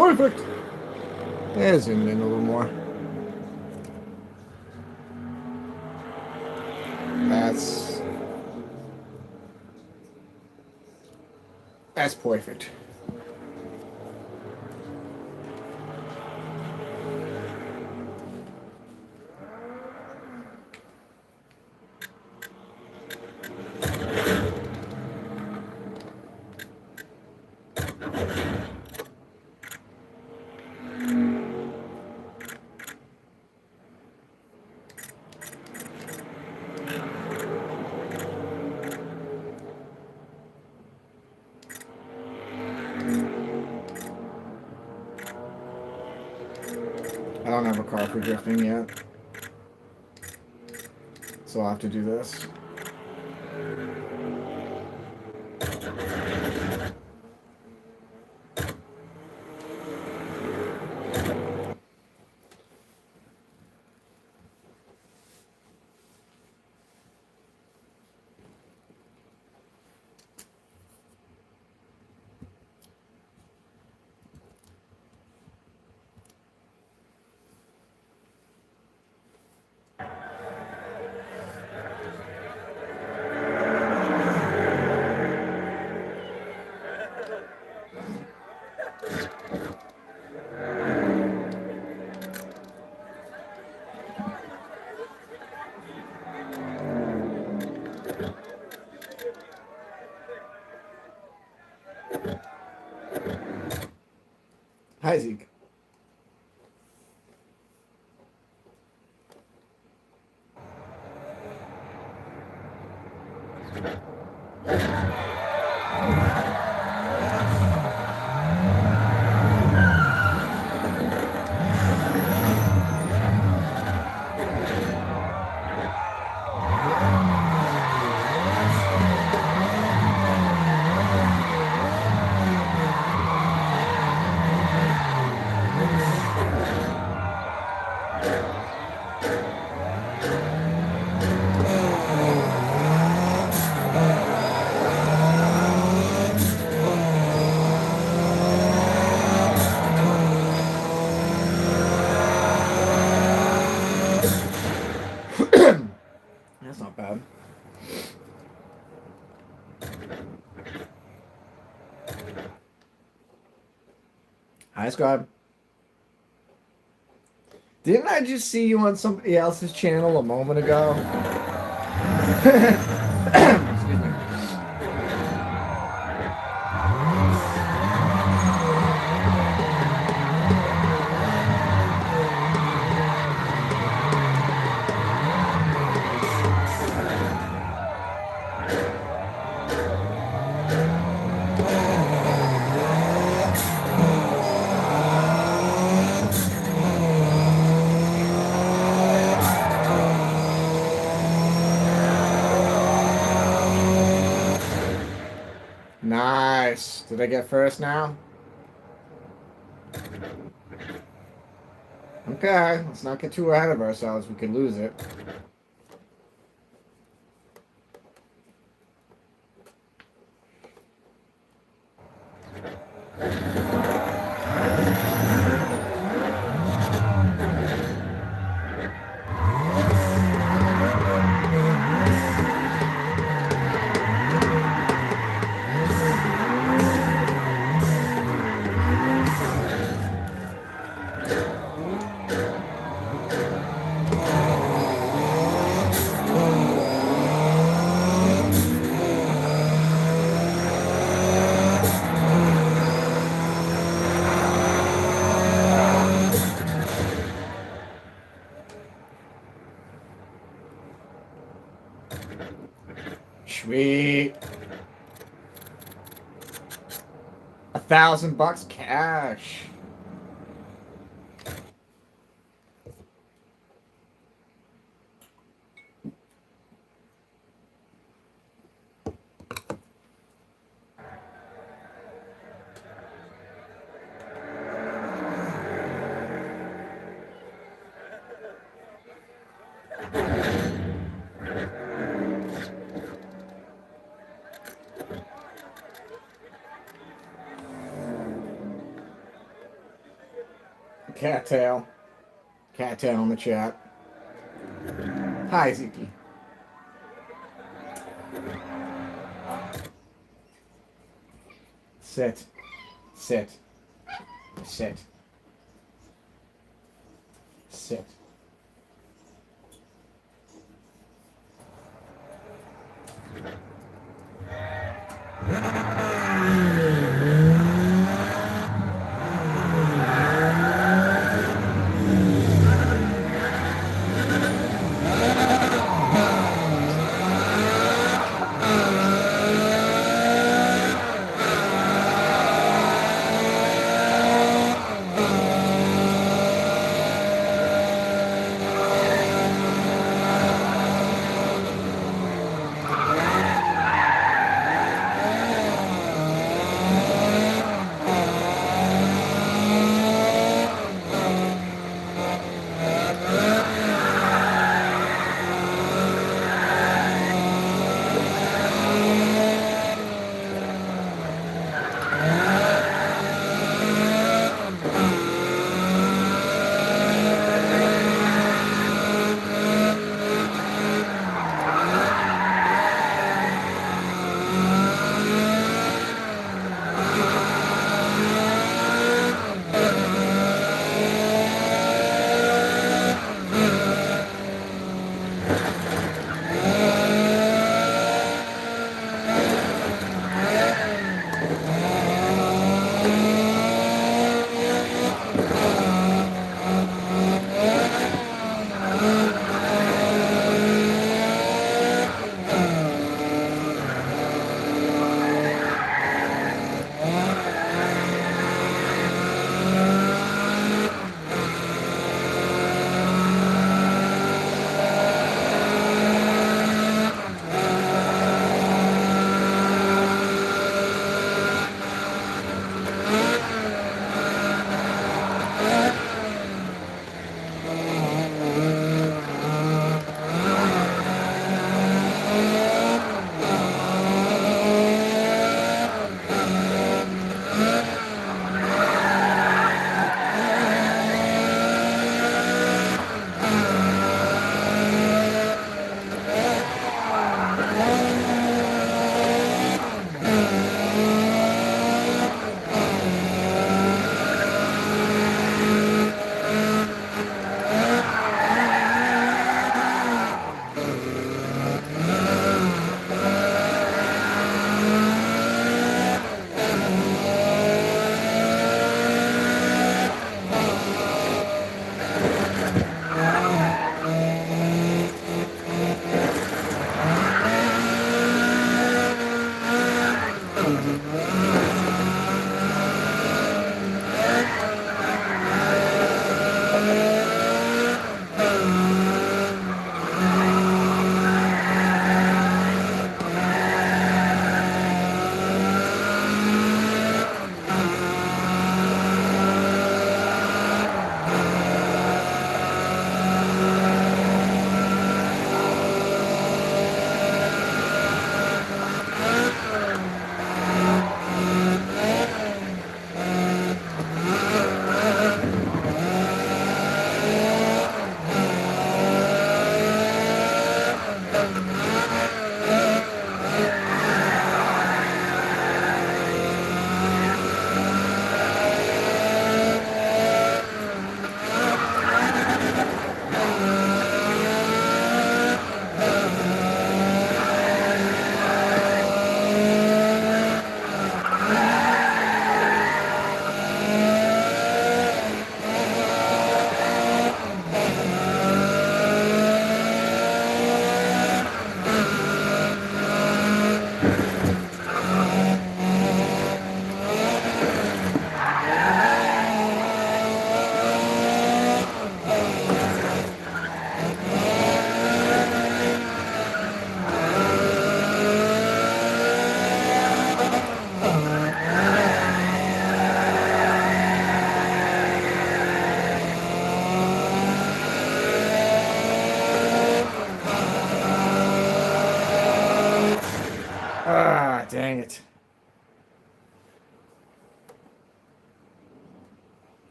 Perfect. Yeah, zoom in a little more. That's perfect. I don't have a car for drifting yet, so I'll have to do this. Hi, Zeke. That's not bad. Hi, Scribe. Didn't I just see you on somebody else's channel a moment ago? Excuse me. Nice. Did I get first now? Okay, let's not get too ahead of ourselves. We could lose it. Sweet. $1,000 cash. Cattail. Cattail in the chat. Hi, Ziki. Sit. Sit. Sit. Sit.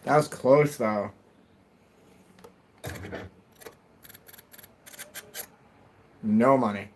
That was close, though. No money.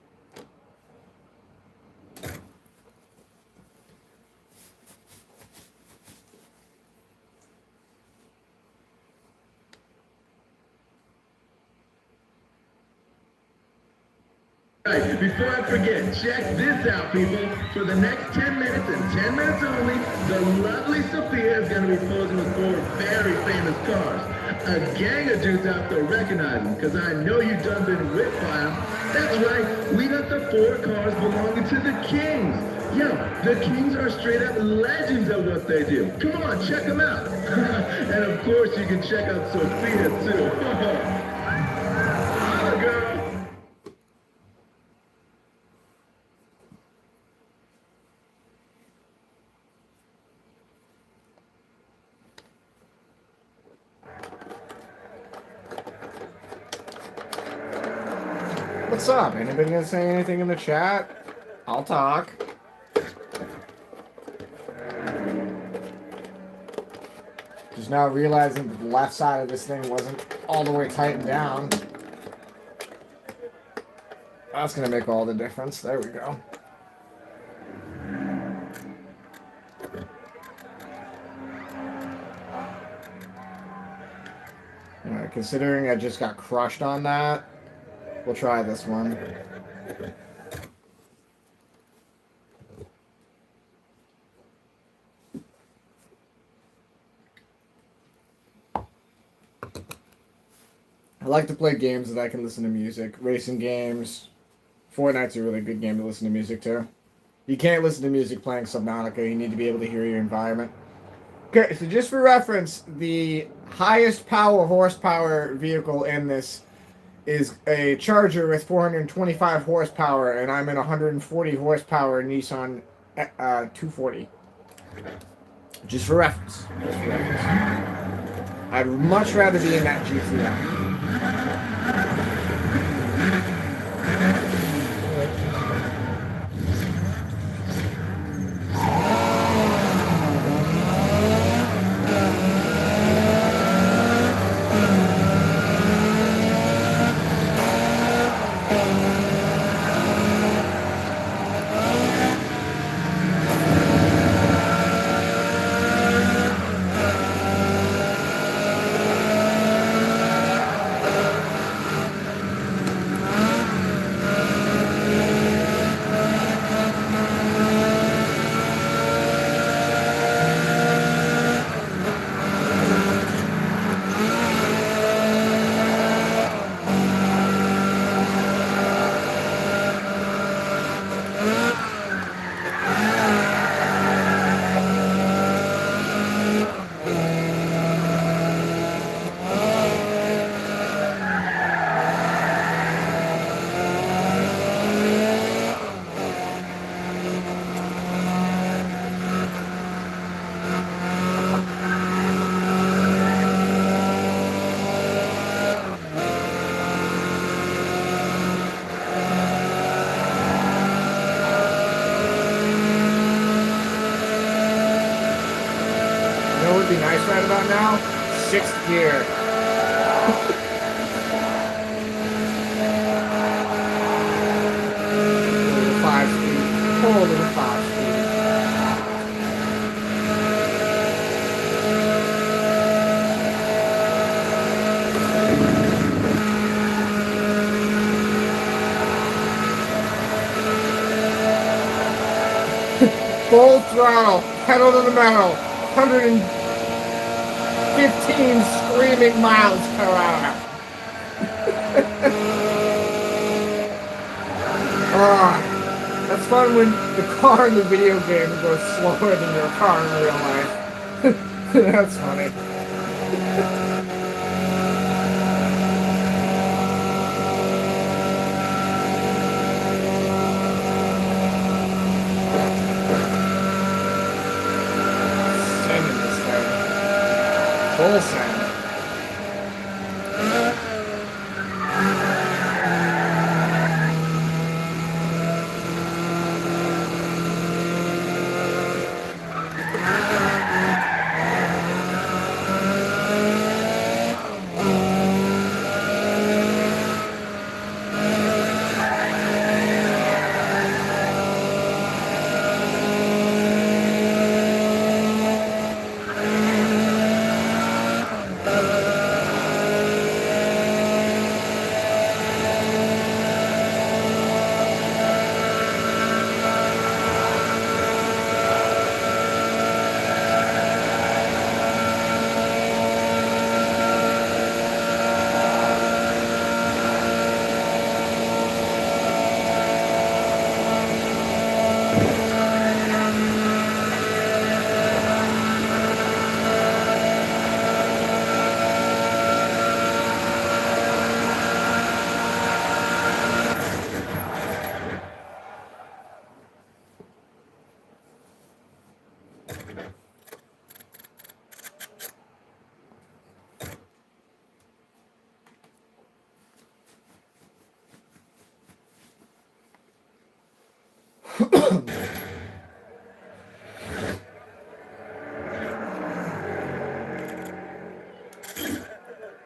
Before I forget, check this out, people. For the next 10 minutes and 10 minutes only, the lovely Sophia is going to be posing with 4 very famous cars. A gang of dudes out there recognize them, because I know you done been whipped by them. That's right, we got the 4 cars belonging to the Kings. Yo, the Kings are straight up legends of what they do. Come on, check them out. And of course, you can check out Sophia, too. Holla, girl. What's up? Anybody gonna say anything in the chat? I'll talk. Just now realizing that the left side of this thing wasn't all the way tightened down. That's gonna make all the difference. There we go. Alright, considering I just got crushed on that, we'll try this one. I like to play games that I can listen to music. Racing games. Fortnite's a really good game to listen to music to. You can't listen to music playing Subnautica. You need to be able to hear your environment. Okay, so just for reference, the highest horsepower vehicle in this is a Charger with 425 horsepower, and I'm in a 140 horsepower Nissan 240. Just for reference. Just for reference. I'd much rather be in that GTI. Be nice right about now. 6th gear. Little 5-speed. Poor little 5-speed. Full throttle, pedal to the metal, 115 screaming miles per hour. That's fun when the car in the video game goes slower than your car in real life. That's funny. Sending this thing. Full send.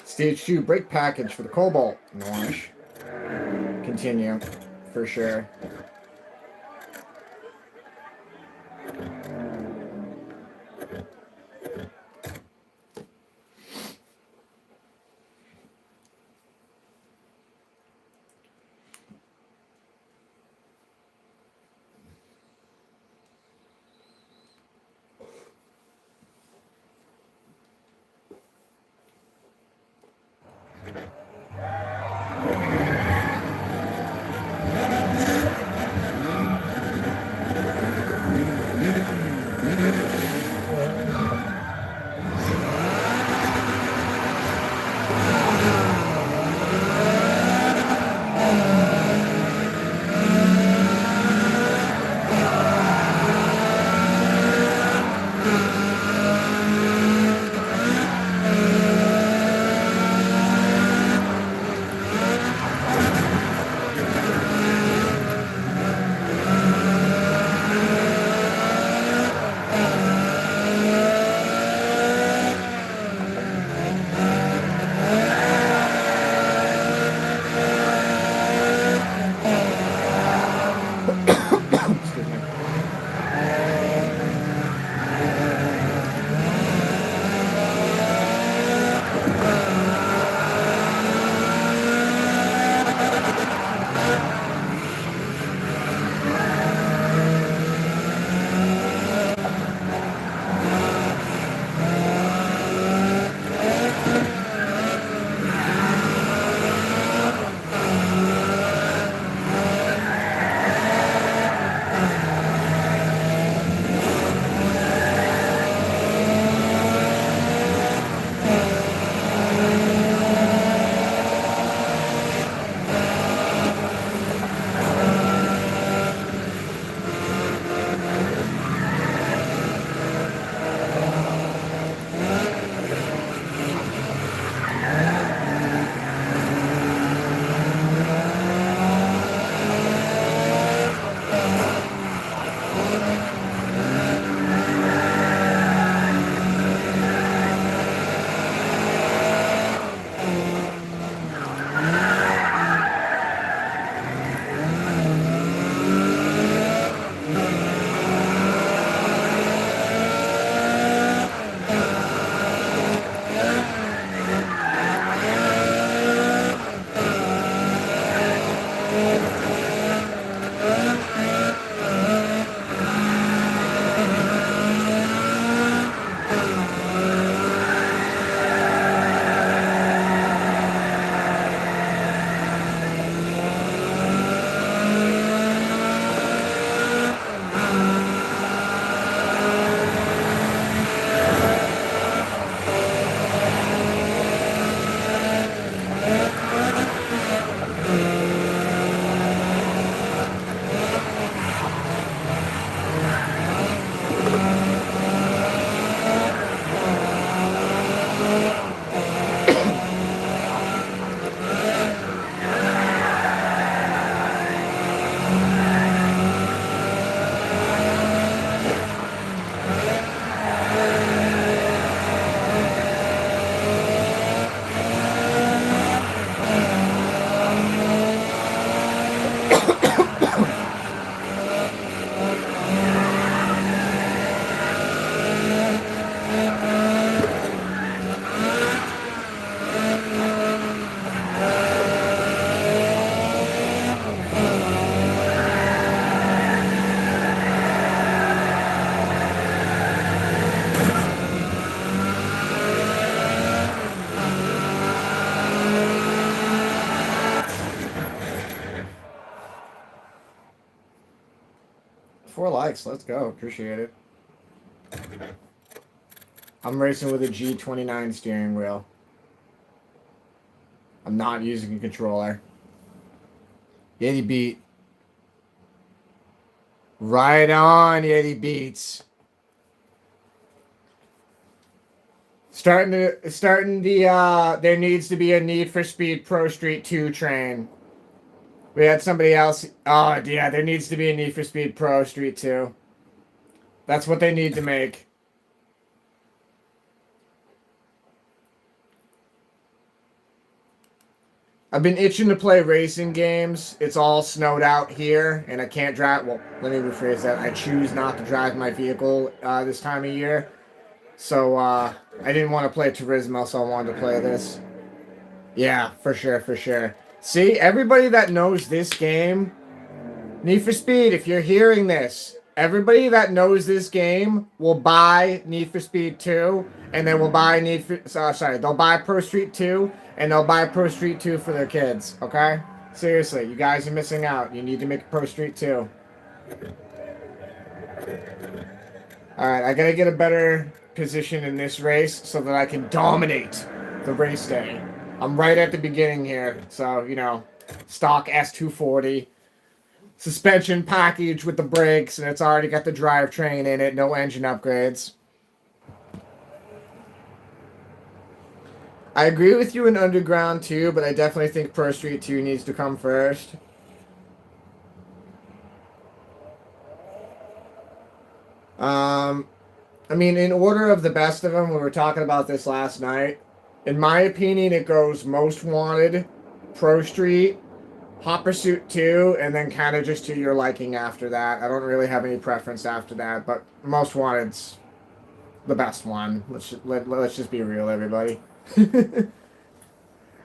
Stage 2 break package for the Cobalt. Nice. Continue, for sure. Excuse me. Four likes. Let's go. Appreciate it. I'm racing with a G29 steering wheel. I'm not using a controller. Yeti beat. Right on, Yeti beats. Starting the there needs to be a Need for Speed ProStreet 2 train. We had somebody else. Oh, yeah, there needs to be a Need for Speed Pro Street 2. That's what they need to make. I've been itching to play racing games. It's all snowed out here, and I can't drive. Well, let me rephrase that. I choose not to drive my vehicle this time of year. So I didn't want to play Turismo, so I wanted to play this. Yeah, for sure, for sure. See, everybody that knows this game, Need for Speed, if you're hearing this, everybody that knows this game will buy Need for Speed 2, and then will buy they'll buy Pro Street 2, and they'll buy Pro Street 2 for their kids, okay? Seriously, you guys are missing out. You need to make Pro Street 2. Alright, I gotta get a better position in this race so that I can dominate the race day. I'm right at the beginning here, so, you know, stock S240. Suspension package with the brakes, and it's already got the drivetrain in it, no engine upgrades. I agree with you in Underground 2, but I definitely think Pro Street 2 needs to come first. I mean, in order of the best of them, we were talking about this last night. In my opinion, it goes Most Wanted, Pro Street, Hot Pursuit 2, and then kind of just to your liking after that. I don't really have any preference after that, but Most Wanted's the best one. Let's just be real, everybody.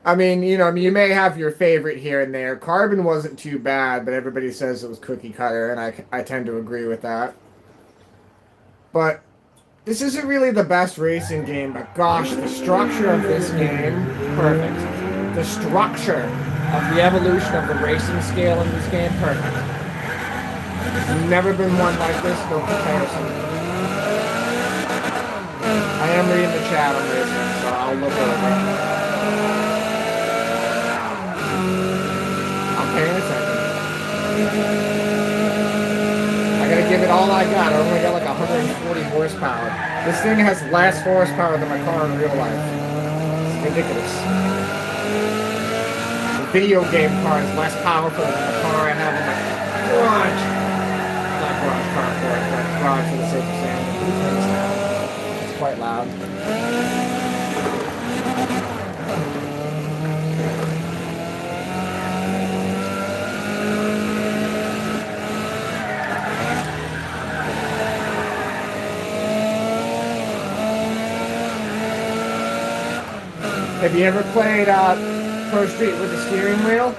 I mean, you know, you may have your favorite here and there. Carbon wasn't too bad, but everybody says it was cookie cutter, and I tend to agree with that. But this isn't really the best racing game, but gosh, the structure of this game, perfect. The structure of the evolution of the racing scale in this game, perfect. There's never been one like this, no comparison. I am reading the chat on this, so I'll look over it. I'm paying attention. I gotta give it all I got. I only got like 140 horsepower. This thing has less horsepower than my car in real life. It's ridiculous. The video game car is less powerful than the car I have in my garage. Not garage car for it, but garage for the sake of saying it. It's quite loud. Have you ever played Pro Street with the steering wheel?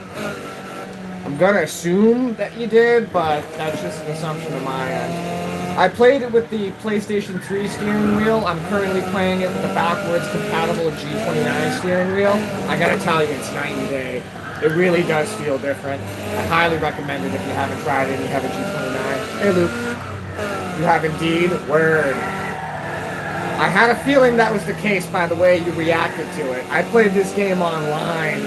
I'm gonna assume that you did, but that's just an assumption on my end. I played it with the PlayStation 3 steering wheel. I'm currently playing it with the backwards compatible G29 steering wheel. I gotta tell you, it's night and day. It really does feel different. I highly recommend it if you haven't tried it and you have a G29. Hey Luke. You have indeed. Word. I had a feeling that was the case by the way you reacted to it. I played this game online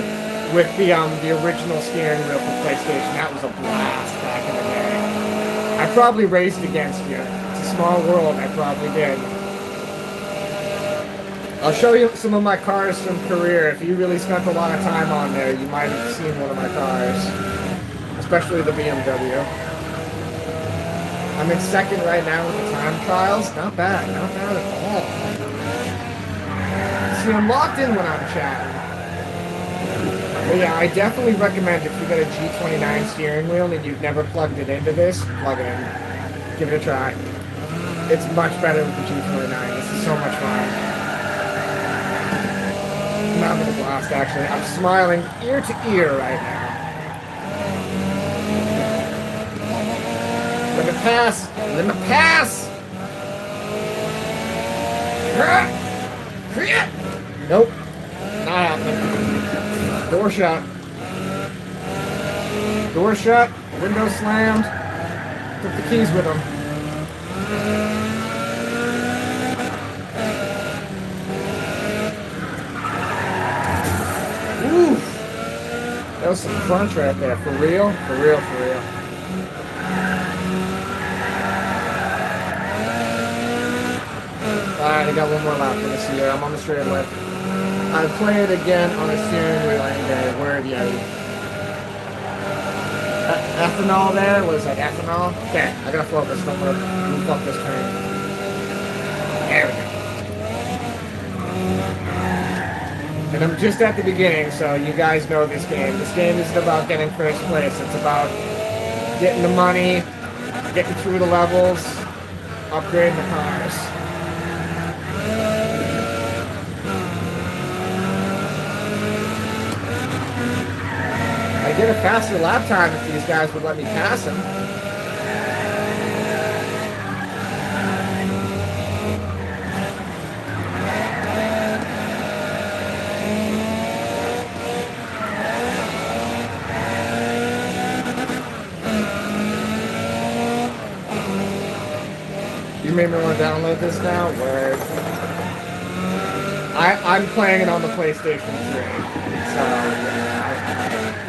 with the original steering wheel for PlayStation. That was a blast back in the day. I probably raced against you. It's a small world. I probably did. I'll show you some of my cars from career. If you really spent a lot of time on there, you might have seen one of my cars. Especially the BMW. I'm in second right now with the time trials. Not bad. Not bad at all. See, I'm locked in when I'm chatting. But yeah, I definitely recommend if you got a G29 steering wheel and you've never plugged it into this, plug it in. Give it a try. It's much better with the G29. This is so much fun. I'm having a blast, actually. I'm smiling ear to ear right now. Let me pass! Let me pass! Nope. Not happening. Door shut. Door shut. Window slammed. Took the keys with him. Oof. That was some crunch right there. For real? For real, for real. Alright, I got one more lap for this year. I'm on the straightaway. I'd play it again on a steering wheel any day. Word, yeah. ethanol there? Was that ethanol? Okay, I gotta focus. Don't want to move up this train. There we go. And I'm just at the beginning, so you guys know this game. This game isn't about getting first place. It's about getting the money, getting through the levels, upgrading the cars. I get a faster lap time if these guys would let me pass them. You made me want to download this now? Word. I'm playing it on the PlayStation 3. So,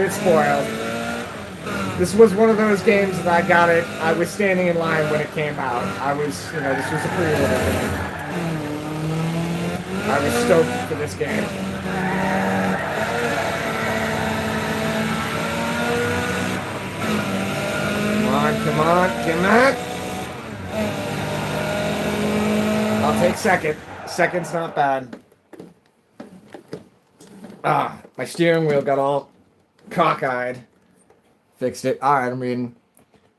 it's spoiled. This was one of those games that I got it. I was standing in line when it came out. I was, this was a pre-order game. I was stoked for this game. Come on. I'll take second. Second's not bad. My steering wheel got all cockeyed. Fixed it. Alright, I'm reading.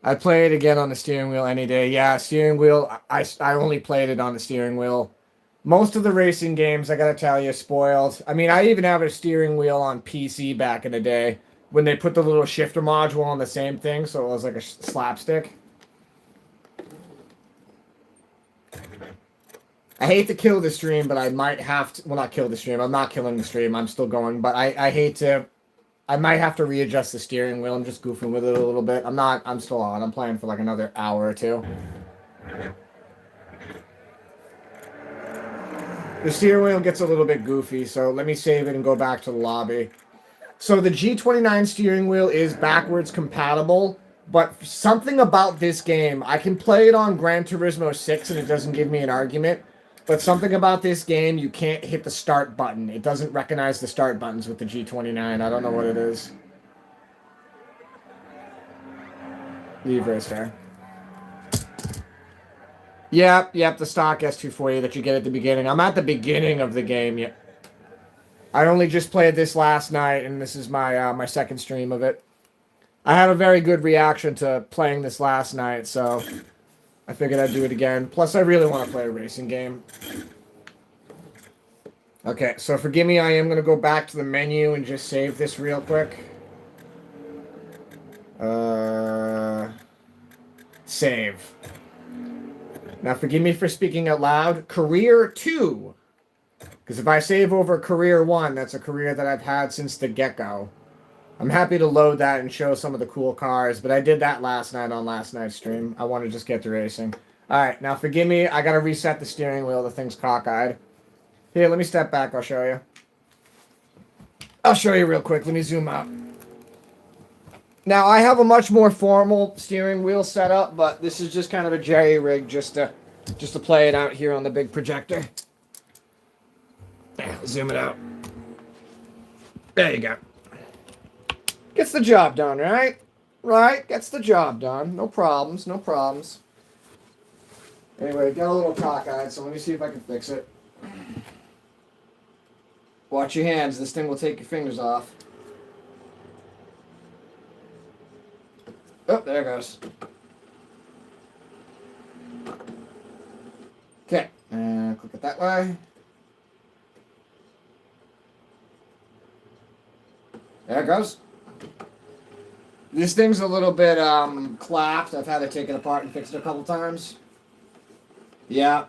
I'd play it again on the steering wheel any day. Yeah, steering wheel. I only played it on the steering wheel. Most of the racing games, I gotta tell you, spoiled. I mean, I even have a steering wheel on PC back in the day when they put the little shifter module on the same thing, so it was like a slapstick. I hate to kill the stream, but I might have to. Well, not kill the stream. I'm not killing the stream. I'm still going, but I hate to. I might have to readjust the steering wheel. I'm just goofing with it a little bit. I'm still on. I'm playing for like another hour or two. The steering wheel gets a little bit goofy, so let me save it and go back to the lobby. So the G29 steering wheel is backwards compatible, but something about this game, I can play it on Gran Turismo 6 and it doesn't give me an argument, but something about this game, you can't hit the start button. It doesn't recognize the start buttons with the G29. I don't know what it is. Lever is fair. Yep, the stock S240 that you get at the beginning. I'm at the beginning of the game yet. I only just played this last night, and this is my my second stream of it. I had a very good reaction to playing this last night, so I figured I'd do it again. Plus, I really want to play a racing game. Okay, so forgive me, I am going to go back to the menu and just save this real quick. Save. Now, forgive me for speaking out loud. Career 2. Because if I save over Career 1, that's a career that I've had since the get-go. I'm happy to load that and show some of the cool cars, but I did that last night on last night's stream. I want to just get to racing. Alright, now forgive me. I got to reset the steering wheel. The thing's cockeyed. Here, let me step back. I'll show you. I'll show you real quick. Let me zoom out. Now, I have a much more formal steering wheel setup, but this is just kind of a jerry rig just to play it out here on the big projector. Yeah, zoom it out. There you go. Gets the job done, right? Right? Gets the job done. No problems, no problems. Anyway, got a little cockeyed, so let me see if I can fix it. Watch your hands. This thing will take your fingers off. Oh, there it goes. Okay, and click it that way. There it goes. This thing's a little bit clapped. I've had to take it apart and fix it a couple times. Yeah,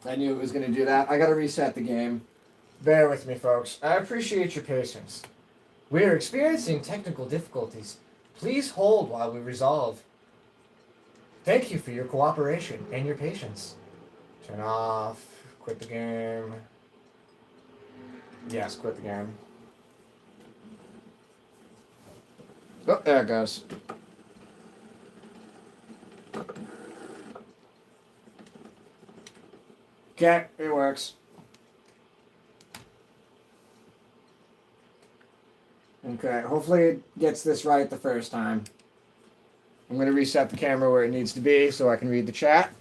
I knew it was going to do that. I got to reset the game. Bear with me, folks. I appreciate your patience. We are experiencing technical difficulties. Please hold while we resolve. Thank you for your cooperation and your patience. Turn off. Quit the game. Yes, quit the game. Oh, there it goes. Okay, it works. Okay, hopefully it gets this right the first time. I'm going to reset the camera where it needs to be so I can read the chat.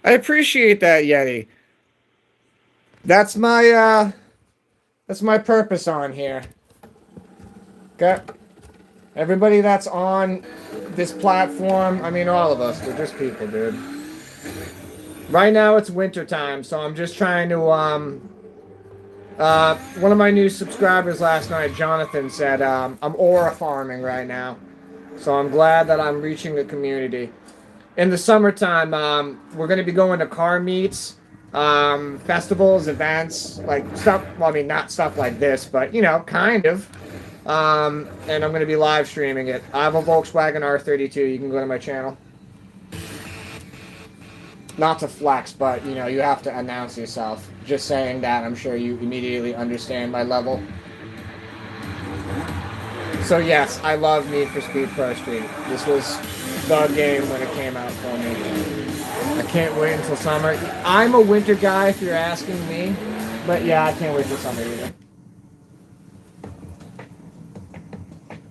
I appreciate that, Yeti. That's my purpose on here. Okay? Everybody that's on this platform, I mean all of us, we're just people, dude. Right now it's winter time, so I'm just trying to one of my new subscribers last night, Jonathan, said I'm aura farming right now. So I'm glad that I'm reaching the community. In the summertime, we're going to be going to car meets, festivals, events, like stuff. Well, I mean, not stuff like this, but, you know, kind of. And I'm going to be live streaming it. I have a Volkswagen R32. You can go to my channel. Not to flex, but, you know, you have to announce yourself. Just saying that, I'm sure you immediately understand my level. So yes, I love Need for Speed ProStreet. This was the game when it came out for me. I can't wait until summer. I'm a winter guy if you're asking me, but yeah, I can't wait till summer either.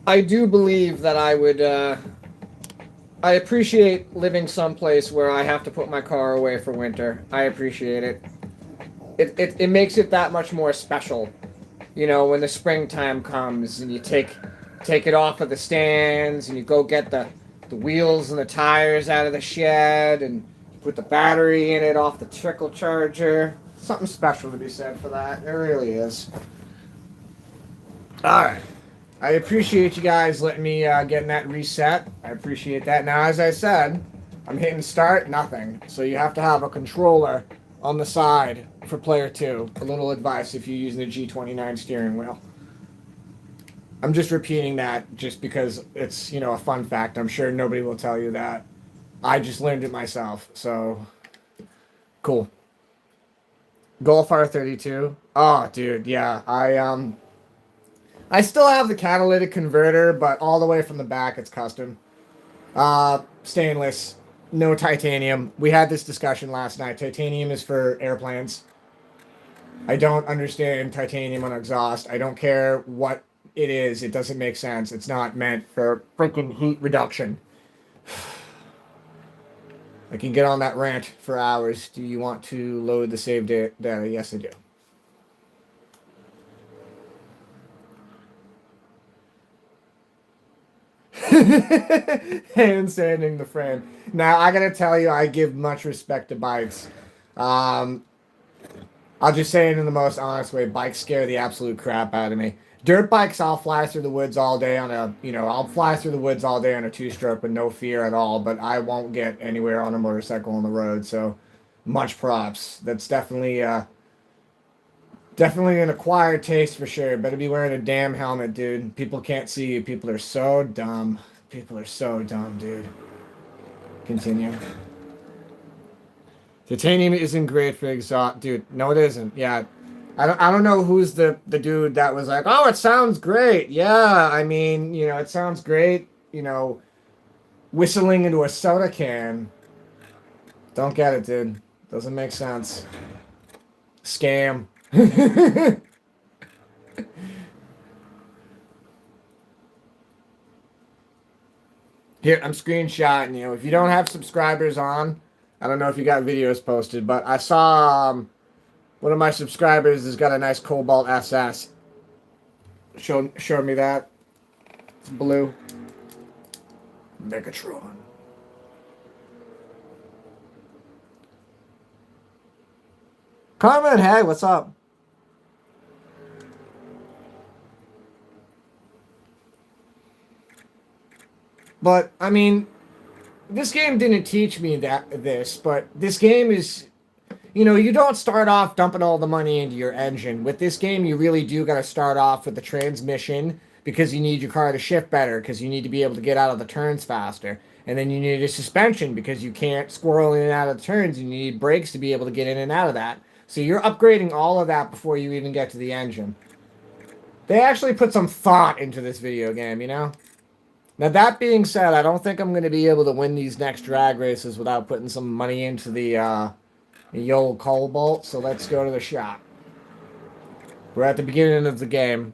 I do believe that I would, I appreciate living someplace where I have to put my car away for winter. I appreciate it. It makes it that much more special. You know, when the springtime comes and you take it off of the stands and you go get the wheels and the tires out of the shed and put the battery in it off the trickle charger. Something special to be said for that. There really is. Alright. I appreciate you guys letting me getting that reset. I appreciate that. Now, as I said, I'm hitting start, nothing. So you have to have a controller on the side for player 2. A little advice if you're using the G29 steering wheel. I'm just repeating that just because it's, you know, a fun fact. I'm sure nobody will tell you that. I just learned it myself. So, cool. Golf R32. Oh, dude, yeah. I still have the catalytic converter, but all the way from the back, it's custom. Stainless, no titanium. We had this discussion last night. Titanium is for airplanes. I don't understand titanium on exhaust. I don't care what it is. It doesn't make sense. It's not meant for freaking heat reduction. I can get on that rant for hours. Do you want to load the save data? Yes, I do. Hand sanding the frame. Now, I gotta tell you, I give much respect to bikes. I'll just say it in the most honest way. Bikes scare the absolute crap out of me. Dirt bikes, I'll fly through the woods all day on a, I'll fly through the woods all day on a 2-stroke with no fear at all, but I won't get anywhere on a motorcycle on the road, so much props. That's definitely an acquired taste for sure. Better be wearing a damn helmet, dude. People can't see you. People are so dumb. People are so dumb, dude. Continue. Titanium isn't great for exhaust, dude. No, it isn't. Yeah, I don't know who's the dude that was like, oh, it sounds great. Yeah, I mean, it sounds great. Whistling into a soda can. Don't get it, dude. Doesn't make sense. Scam. Here, I'm screenshotting you. If you don't have subscribers on, I don't know if you got videos posted, but I saw one of my subscribers has got a nice Cobalt SS. Showed me that. It's blue. Megatron. Carmen, hey, what's up? But, I mean, this game didn't teach me this, but this game is, you don't start off dumping all the money into your engine. With this game, you really do got to start off with the transmission because you need your car to shift better, because you need to be able to get out of the turns faster. And then you need a suspension because you can't squirrel in and out of the turns. You need brakes to be able to get in and out of that. So you're upgrading all of that before you even get to the engine. They actually put some thought into this video game, Now, that being said, I don't think I'm going to be able to win these next drag races without putting some money into the old Cobalt, so let's go to the shop. We're at the beginning of the game.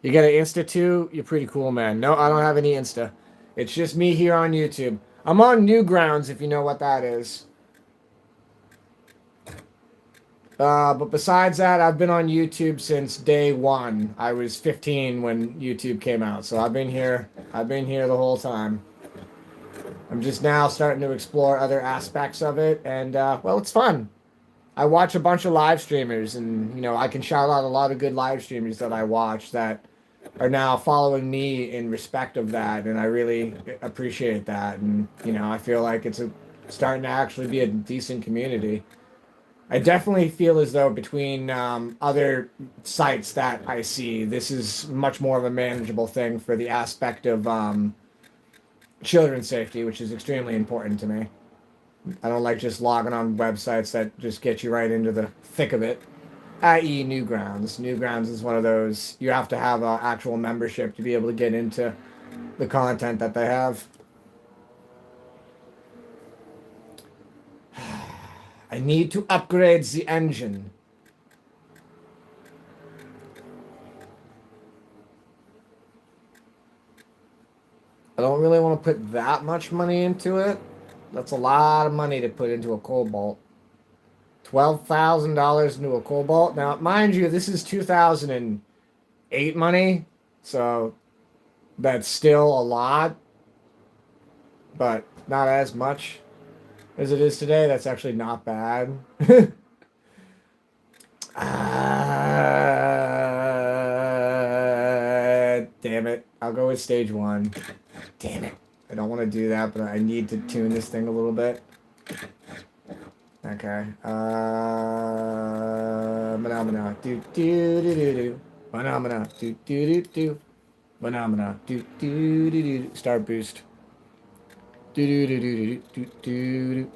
You got an Insta too? You're pretty cool, man. No, I don't have any Insta. It's just me here on YouTube. I'm on Newgrounds, if you know what that is. But besides that, I've been on YouTube since day one. I was 15 when YouTube came out, so I've been here. I've been here the whole time. I'm just now starting to explore other aspects of it, and well, it's fun. I watch a bunch of live streamers, and I can shout out a lot of good live streamers that I watch that are now following me in respect of that, and I really appreciate that. And I feel like it's starting to actually be a decent community. I definitely feel as though between other sites that I see, this is much more of a manageable thing for the aspect of children's safety, which is extremely important to me. I don't like just logging on websites that just get you right into the thick of it, i.e. Newgrounds. Newgrounds is one of those, you have to have an actual membership to be able to get into the content that they have. I need to upgrade the engine. I don't really want to put that much money into it. That's a lot of money to put into a Cobalt. $12,000 into a Cobalt. Now, mind you, this is 2008 money, so that's still a lot, but not as much as it is today. That's actually not bad. Damn it. I'll go with stage one. Damn it. I don't want to do that, but I need to tune this thing a little bit. Okay. Phenomena. Do do do do do. Phenomena. Do do do do. Phenomena. Do do do do. Start boost. Do do do do do do do.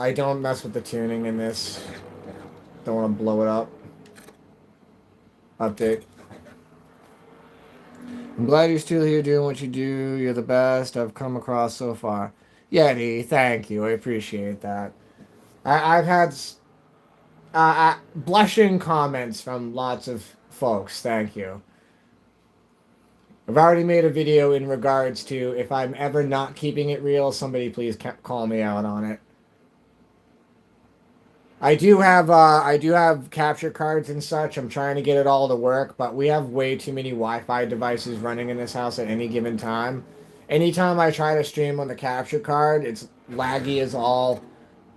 I don't mess with the tuning in this. Don't want to blow it up. Update. I'm glad you're still here doing what you do. You're the best I've come across so far. Yeti, thank you. I appreciate that. I've had blushing comments from lots of folks. Thank you. I've already made a video in regards to if I'm ever not keeping it real, somebody please call me out on it. I do have capture cards and such. I'm trying to get it all to work, but we have way too many Wi-Fi devices running in this house at any given time. Anytime I try to stream on the capture card, it's laggy as all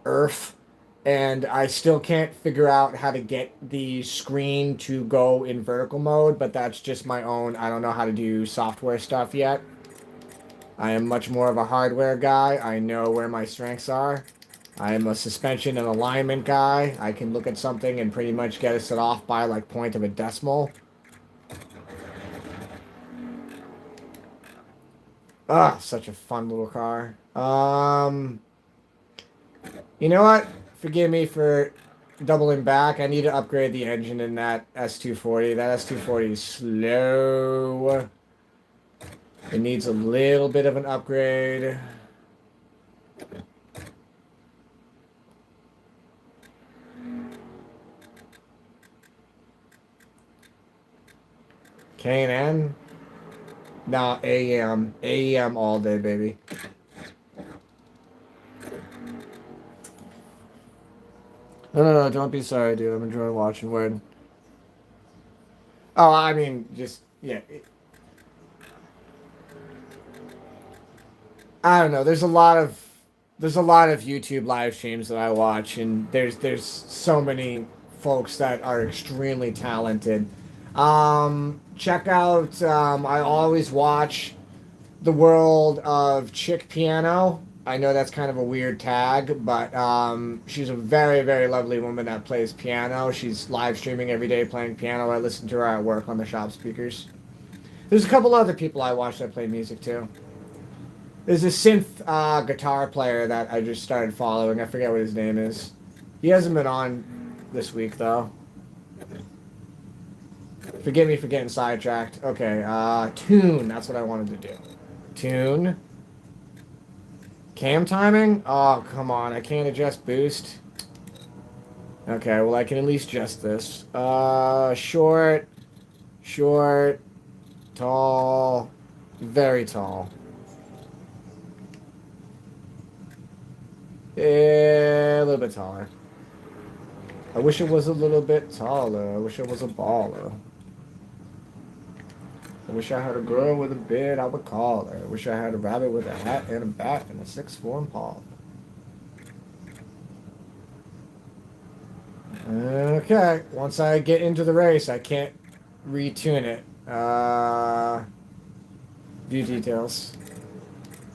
earth, and I still can't figure out how to get the screen to go in vertical mode, but that's just my own. I don't know how to do software stuff yet. I am much more of a hardware guy. I know where my strengths are. I am a suspension and alignment guy. I can look at something and pretty much get it set off by like point of a decimal. Ah, such a fun little car. You know what? Forgive me for doubling back. I need to upgrade the engine in that S240. That S240 is slow. It needs a little bit of an upgrade. K&N? Nah, AEM. AEM all day, baby. No, don't be sorry, dude. I'm enjoying watching Word. Oh, I mean, just, yeah. I don't know. There's a lot of YouTube live streams that I watch, and there's so many folks that are extremely talented. Check out. I always watch the world of Chick Piano. I know that's kind of a weird tag, but she's a very, very lovely woman that plays piano. She's live streaming every day playing piano. I listen to her at work on the shop speakers. There's a couple other people I watch that play music too. There's a synth guitar player that I just started following. I forget what his name is. He hasn't been on this week though. Forgive me for getting sidetracked. Okay, tune. That's what I wanted to do. Tune. Cam timing? Oh, come on. I can't adjust boost. Okay, well, I can at least adjust this. Short. Short. Tall. Very tall. Yeah, a little bit taller. I wish it was a little bit taller. I wish it was a baller. I wish I had a girl with a beard, I would call her. I wish I had a rabbit with a hat and a bat and a 6'4" Impala. Okay, once I get into the race, I can't retune it. View details.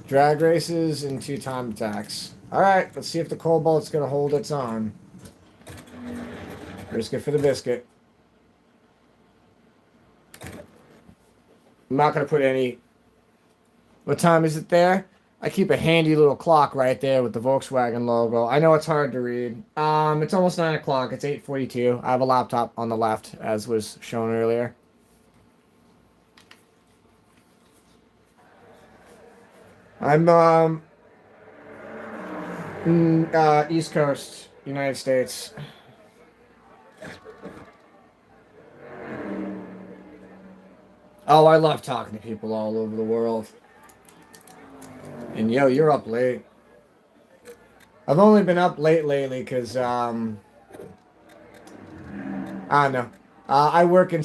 Drag races and 2 time attacks. Alright, let's see if the Cobalt's going to hold its own. Risk it for the biscuit. I'm not going to put any... What time is it there? I keep a handy little clock right there with the Volkswagen logo. I know it's hard to read. It's almost 9 o'clock. It's 8:42. I have a laptop on the left, as was shown earlier. I'm, East Coast, United States. Oh, I love talking to people all over the world. And yo, you're up late. I've only been up late lately because, I don't know. I work in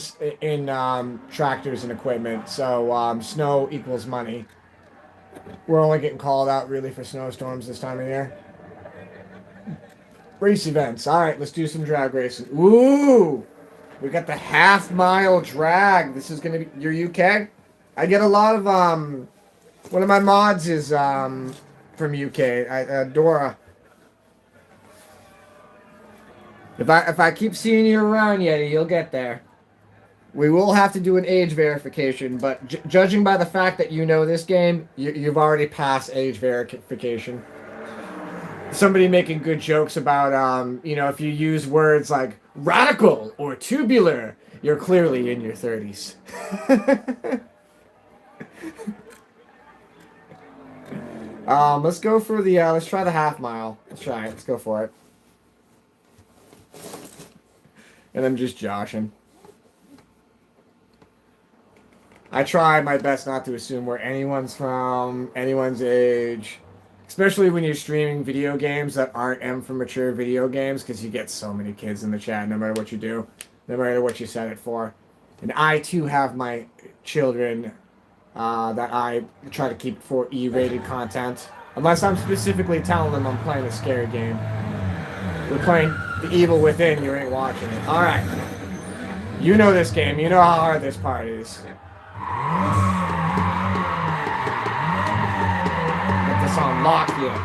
tractors and equipment, so snow equals money. We're only getting called out really for snowstorms this time of year. Race events. All right, let's do some drag racing. Ooh, we got the half-mile drag. This is gonna be your UK. I get a lot of one of my mods is from UK. Dora. If I keep seeing you around, Yeti, you'll get there. We will have to do an age verification, but judging by the fact that you know this game, you've already passed age verification. Somebody making good jokes about, if you use words like radical or tubular, you're clearly in your 30s. Let's go for the, let's try the half mile. Let's try it. Let's go for it. And I'm just joshing. I try my best not to assume where anyone's from, anyone's age. Especially when you're streaming video games that aren't M for mature video games, because you get so many kids in the chat no matter what you do, no matter what you set it for. And I, too, have my children that I try to keep for E-rated content. Unless I'm specifically telling them I'm playing a scary game. We're playing The Evil Within, you ain't watching it. Alright. You know this game. You know how hard this part is. Get this on lock here.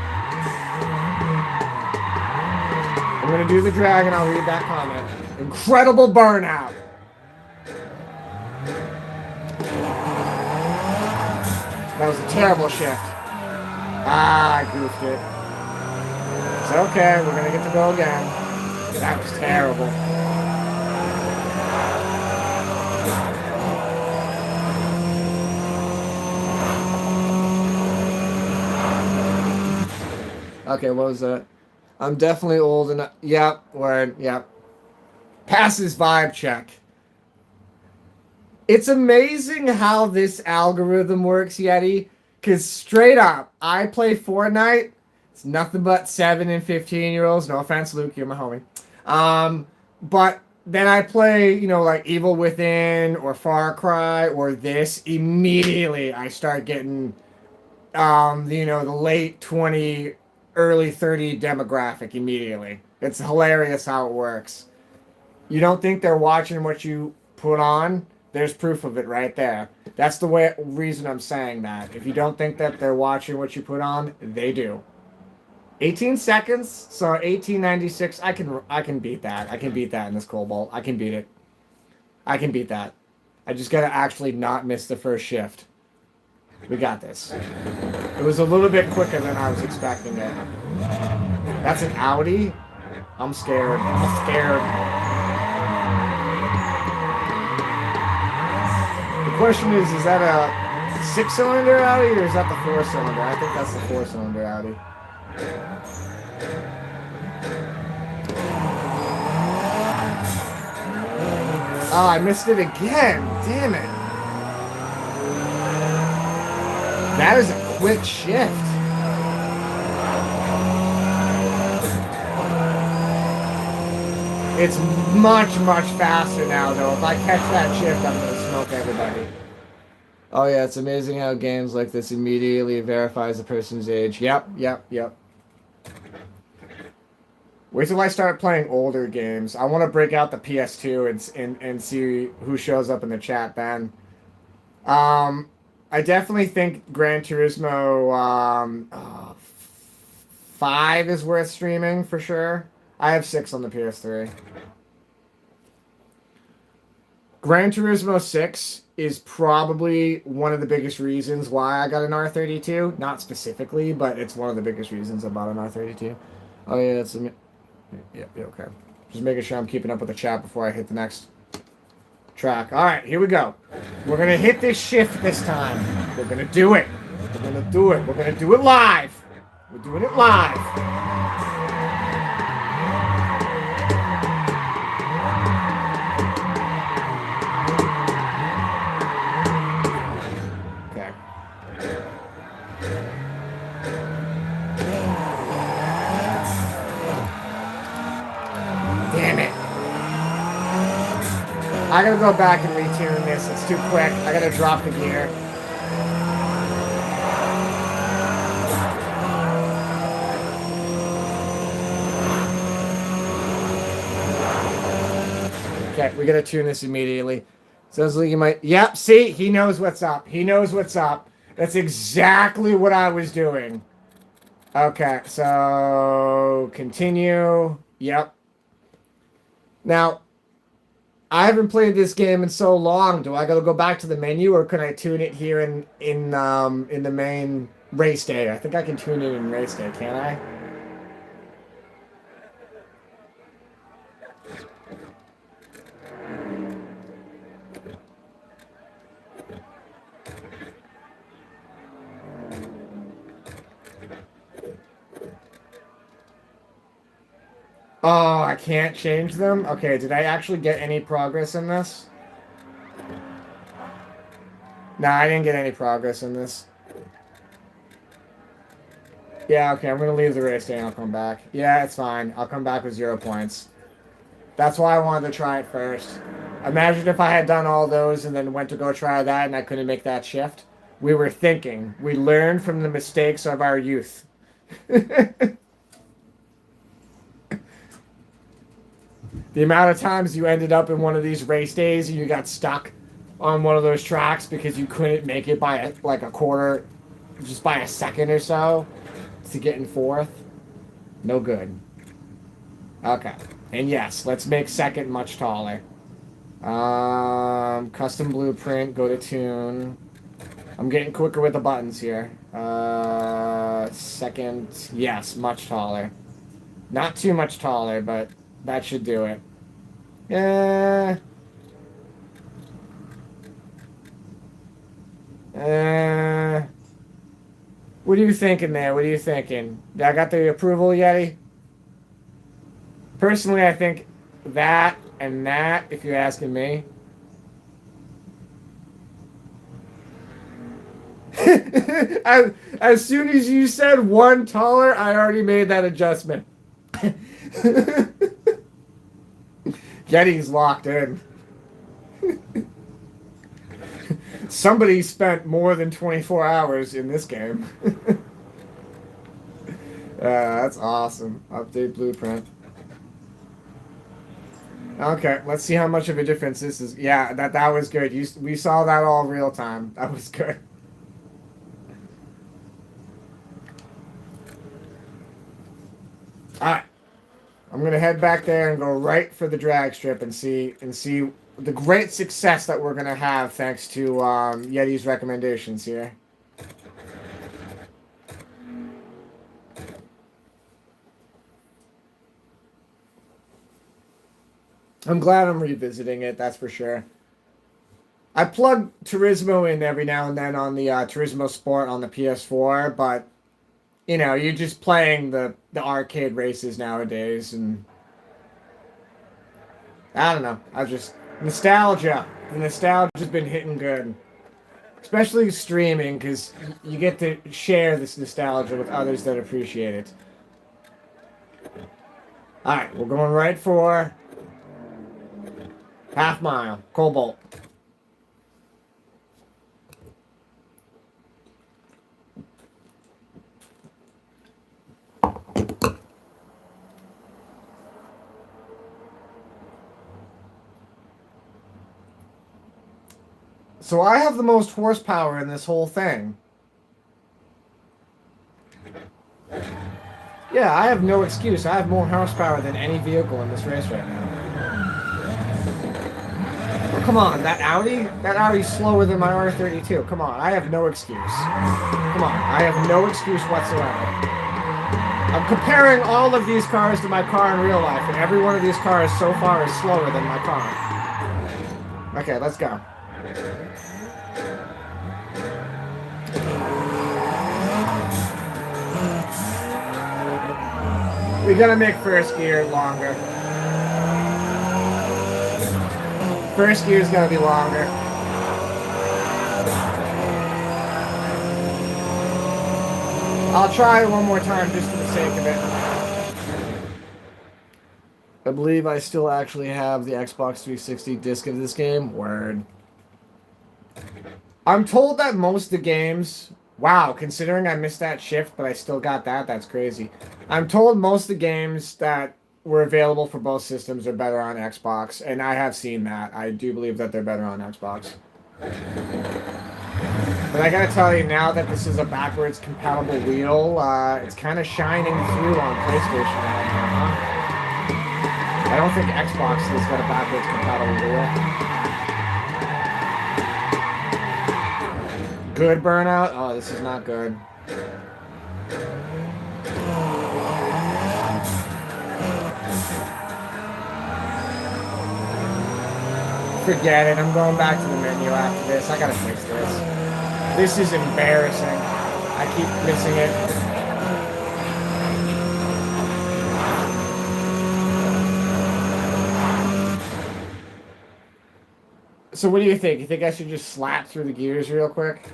I'm gonna do the drag and I'll read that comment. Incredible burnout. That was a terrible shift. Ah, I goofed it. It's okay, we're gonna get to go again. That was terrible. Okay, what was that? I'm definitely old enough. Yep, word, yep. Passes vibe check. It's amazing how this algorithm works, Yeti. Because straight up, I play Fortnite. It's nothing but 7 and 15-year-olds. No offense, Luke, you're my homie. But then I play, like Evil Within or Far Cry or this. Immediately, I start getting, the late 20, early 30 demographic immediately. It's hilarious how it works. You don't think they're watching what you put on? There's proof of it right there. That's the reason I'm saying that. If you don't think that they're watching what you put on, they do. 18 seconds, so 1896. I can beat that. I can beat that in this Cobalt. I can beat it. I can beat that. I just gotta actually not miss the first shift. We got this. It was a little bit quicker than I was expecting it. That's an Audi? I'm scared. I'm scared. question is that a 6-cylinder Audi or is that the 4-cylinder? I think that's the 4-cylinder Audi. Oh, I missed it again. Damn it. That is a quick shift. It's much, much faster now, though. If I catch that shift, I'm going to smoke everybody. Oh, yeah, it's amazing how games like this immediately verifies a person's age. Yep, yep, yep. Wait till I start playing older games. I want to break out the PS2 and see who shows up in the chat then. I definitely think Gran Turismo 5 is worth streaming for sure. I have 6 on the PS3. Gran Turismo 6 is probably one of the biggest reasons why I got an R32. Not specifically, but it's one of the biggest reasons I bought an R32. Oh yeah, that's yeah, okay. Just making sure I'm keeping up with the chat before I hit the next track. All right, here we go. We're gonna hit this shift this time. We're gonna do it. We're gonna do it. We're gonna do it live. We're doing it live. Okay. Damn it. I gotta go back and retune this. It's too quick. I gotta drop the gear. Okay, we gotta tune this immediately. Sounds like you might. Yep, see? He knows what's up. He knows what's up. That's exactly what I was doing. Okay, so continue. Yep. Now, I haven't played this game in so long. Do I gotta go back to the menu, or can I tune it here in the main race day? I think I can tune it in race day, can't I? Oh, I can't change them? Okay, did I actually get any progress in this? Nah, I didn't get any progress in this. Yeah, okay, I'm gonna leave the race day and I'll come back. Yeah, it's fine. I'll come back with 0 points. That's why I wanted to try it first. Imagine if I had done all those and then went to go try that and I couldn't make that shift. We were thinking. We learned from the mistakes of our youth. The amount of times you ended up in one of these race days and you got stuck on one of those tracks because you couldn't make it by like a quarter, just by a second or so to get in fourth. No good. Okay. And yes, let's make second much taller. Custom blueprint, go to tune. I'm getting quicker with the buttons here. Second, yes, much taller. Not too much taller, but that should do it. What are you thinking there? What are you thinking? I got the approval, Yeti? Personally, I think that and that, if you're asking me. As soon as you said one taller, I already made that adjustment. Yeti's locked in. Somebody spent more than 24 hours in this game. That's awesome. Update blueprint. Okay, let's see how much of a difference this is. Yeah, that was good. We saw that all real time. That was good. All right. I'm gonna head back there and go right for the drag strip and see the great success that we're gonna have thanks to Yeti's recommendations here. I'm glad I'm revisiting it, that's for sure. I plug Turismo in every now and then on the Turismo Sport on the PS4, but you know, you're just playing the arcade races nowadays, and I don't know. I just nostalgia. The nostalgia's been hitting good, especially streaming, because you get to share this nostalgia with others that appreciate it. All right, we're going right for half mile, Cobalt. So I have the most horsepower in this whole thing. Yeah, I have no excuse. I have more horsepower than any vehicle in this race right now. Oh, come on, that Audi? That Audi's slower than my R32. Come on, I have no excuse. Come on, I have no excuse whatsoever. I'm comparing all of these cars to my car in real life, and every one of these cars so far is slower than my car. Okay, let's go. We gotta make first gear longer. First gear's gonna be longer. I'll try it one more time just for the sake of it. I believe I still actually have the Xbox 360 disc of this game. Word. I'm told that most of the games... Wow, considering I missed that shift, but I still got that, that's crazy. I'm told most of the games that were available for both systems are better on Xbox, and I have seen that. I do believe that they're better on Xbox. But I gotta tell you, now that this is a backwards compatible wheel, it's kind of shining through on PlayStation right now, huh? I don't think Xbox has got a backwards compatible wheel. Good burnout? Oh, this is not good. Forget it. I'm going back to the menu after this. I gotta fix this. This is embarrassing. I keep missing it. So what do you think? You think I should just slap through the gears real quick?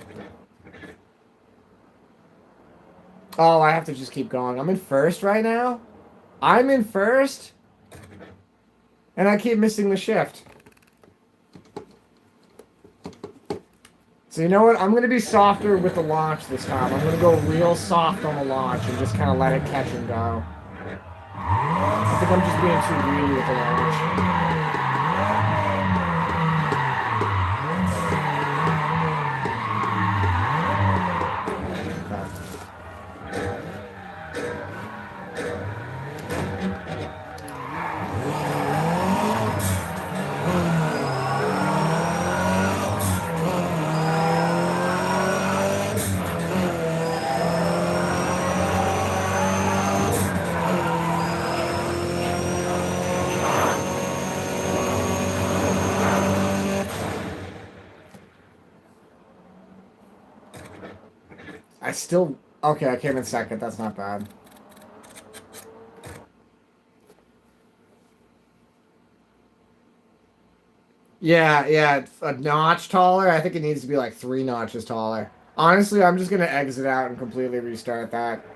Oh, I have to just keep going. I'm in first right now? I'm in first? And I keep missing the shift. So you know what? I'm going to be softer with the launch this time. I'm going to go real soft on the launch and just kind of let it catch and go. I think I'm just being too greedy with the launch. I still... Okay, I came in second. That's not bad. Yeah, a notch taller. I think it needs to be like 3 notches taller. Honestly, I'm just going to exit out and completely restart that.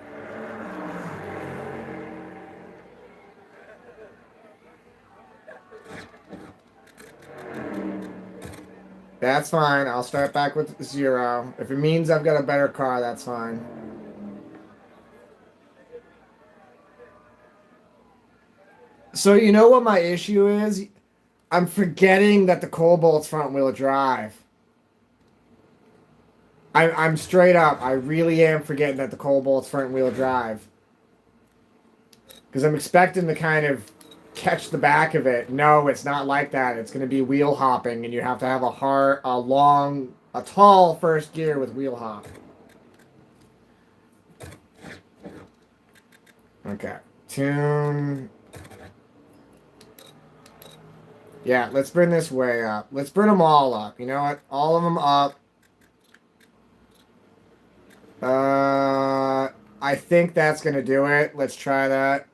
That's fine. I'll start back with 0. If it means I've got a better car, that's fine. So you know what my issue is? I'm forgetting that the Cobalt's front-wheel drive. I'm straight up. I really am forgetting that the Cobalt's front-wheel drive. Because I'm expecting to kind of catch the back of it. No, it's not like that. It's going to be wheel hopping, and you have to have a tall first gear with wheel hop. Okay. Tune. Yeah, let's bring this way up. Let's bring them all up. You know what? All of them up. I think that's going to do it. Let's try that.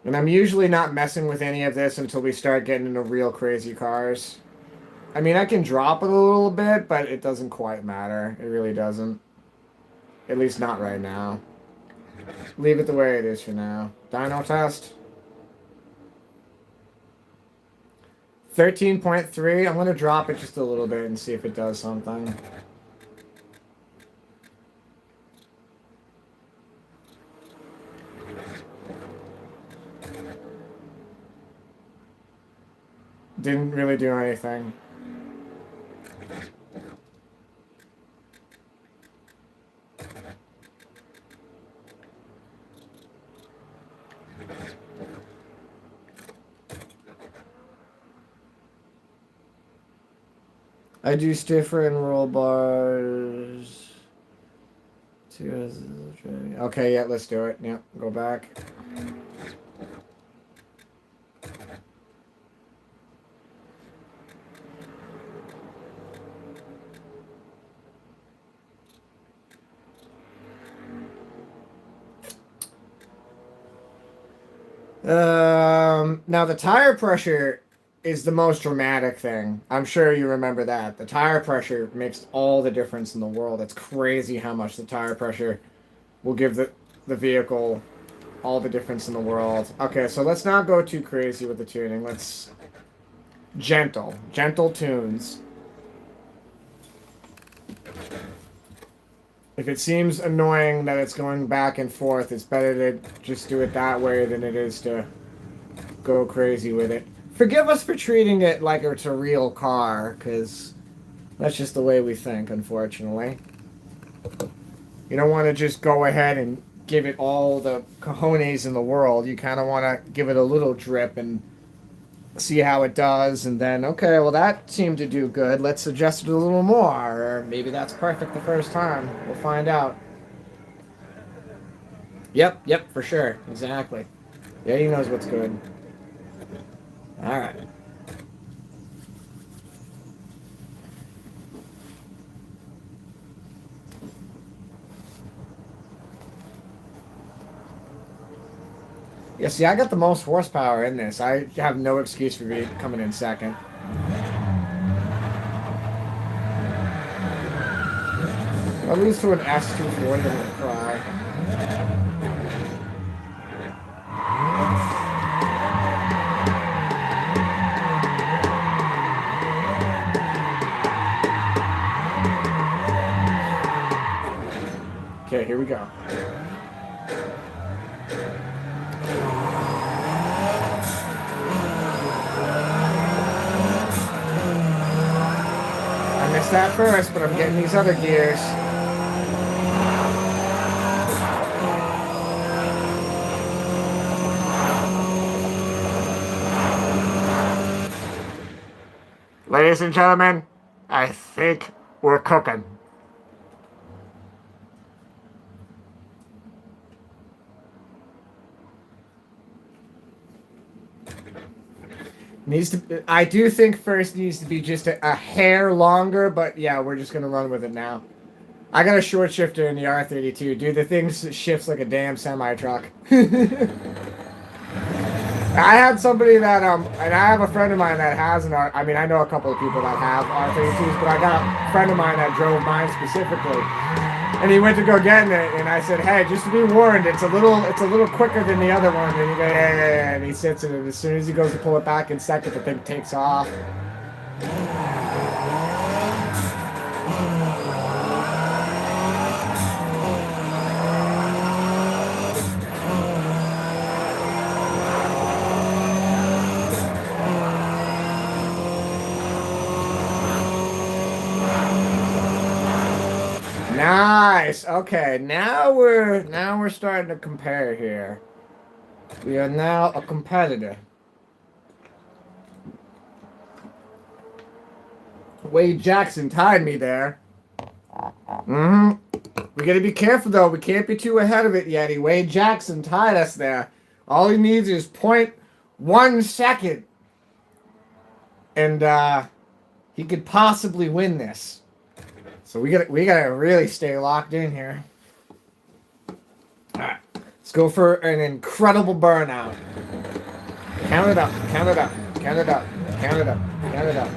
And I'm usually not messing with any of this until we start getting into real crazy cars. I mean, I can drop it a little bit, but it doesn't quite matter. It really doesn't. At least not right now. Leave it the way it is for now. Dyno test. 13.3. I'm going to drop it just a little bit and see if it does something. Didn't really do anything. I do stiffer and roll bars. Okay, yeah, let's do it. Yep, go back. Now the tire pressure is the most dramatic thing. I'm sure you remember that. The tire pressure makes all the difference in the world. It's crazy how much the tire pressure will give the vehicle all the difference in the world. Okay, so let's not go too crazy with the tuning. Let's gentle tunes. If it seems annoying that it's going back and forth, it's better to just do it that way than it is to go crazy with it. Forgive us for treating it like it's a real car, because that's just the way we think, unfortunately. You don't want to just go ahead and give it all the cojones in the world. You kind of want to give it a little drip and see how it does, and then, okay, well, that seemed to do good. Let's adjust it a little more, or maybe that's perfect the first time. We'll find out. Yep, for sure. Exactly. Yeah, he knows what's good. All right. Yeah, see, I got the most horsepower in this. I have no excuse for coming in second. At least to an S240, I'm gonna cry. Okay, here we go. I missed that first, but I'm getting these other gears. Ladies and gentlemen, I think we're cooking. I do think first needs to be just a hair longer, but yeah, we're just gonna run with it now. I got a short shifter in the R32, dude. The thing shifts like a damn semi truck. I had somebody that and I have a friend of mine that has an R. I mean, I know a couple of people that have R32s, but I got a friend of mine that drove mine specifically, and he went to go get it, and I said, "Hey, just to be warned, it's a little quicker than the other one." And he goes, "Yeah," and he sits in it. As soon as he goes to pull it back in second, the thing takes off. Nice. Okay, now we're starting to compare here. We are now a competitor. Wade Jackson tied me there. We gotta be careful though. We can't be too ahead of it yet. Wade Jackson tied us there. All he needs is 0.1 second. And he could possibly win this. So we gotta really stay locked in here. Alright. Let's go for an incredible burnout. Count it up, count it up, count it up, count it up, count it up.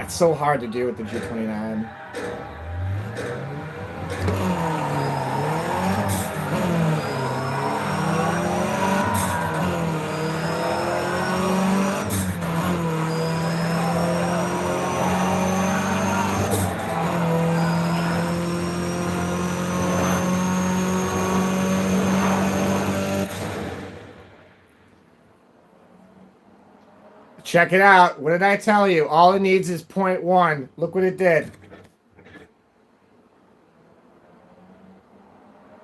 It's so hard to do with the G29. Check it out. What did I tell you? All it needs is 0.1. Look what it did.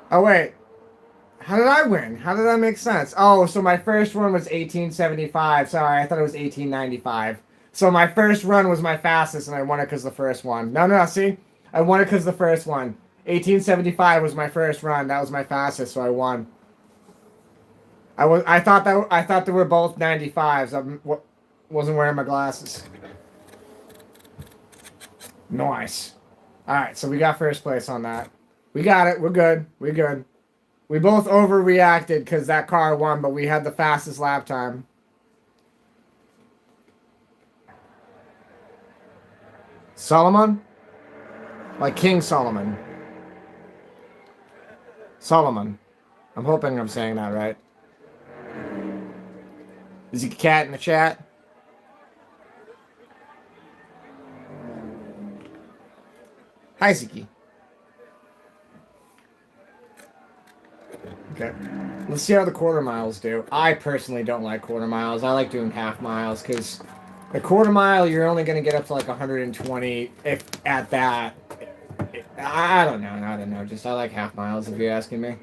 Oh, wait. How did I win? How did that make sense? Oh, so my first run was 1875. Sorry, I thought it was 1895. So my first run was my fastest, and I won it because the first one. No, see? I won it because the first one. 1875 was my first run. That was my fastest, so I won. I thought they were both 95s. Wasn't wearing my glasses. Nice. Alright, so we got first place on that. We got it. We're good. We're good. We both overreacted because that car won, but we had the fastest lap time. Solomon? Like King Solomon. Solomon. I'm hoping I'm saying that right. Is he a cat in the chat? Hi, Ziki. Okay. Let's see how the quarter miles do. I personally don't like quarter miles. I like doing half miles because the quarter mile, you're only going to get up to like 120 if at that. I don't know. Just I like half miles if you're asking me.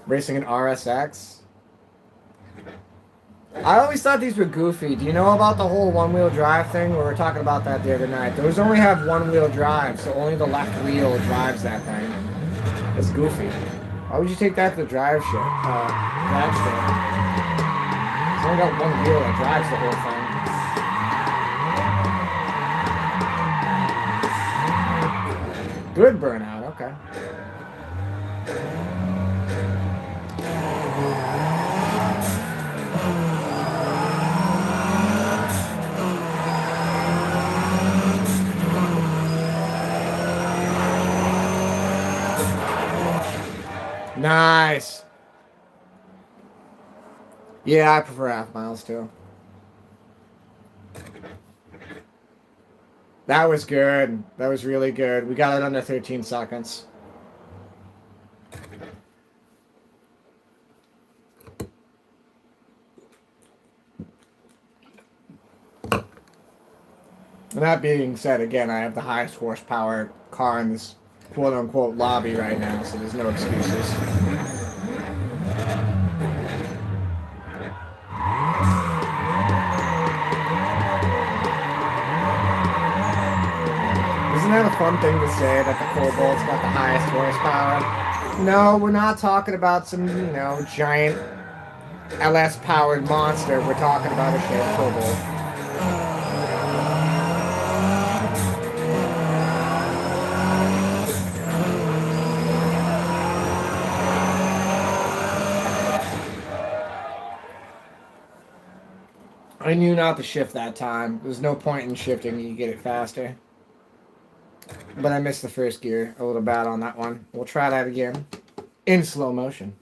Racing an RSX. I always thought these were goofy. Do you know about the whole one-wheel drive thing? We were talking about that the other night. Those only have one-wheel drive, so only the left wheel drives that thing. It's goofy. Why would you take that to the drive strip? It's only got one wheel that drives the whole thing. Good burnout, okay. Nice. Yeah, I prefer half miles too. That was good. That was really good. We got it under 13 seconds. And that being said, again, I have the highest horsepower car in this quote-unquote lobby right now, so there's no excuses. Isn't that a fun thing to say, that the Cobalt's got the highest horsepower? No, we're not talking about some, giant LS-powered monster. We're talking about a shared Cobalt. I knew not to shift that time. There's no point in shifting. You get it faster. But I missed the first gear a little bad on that one. We'll try that again in slow motion.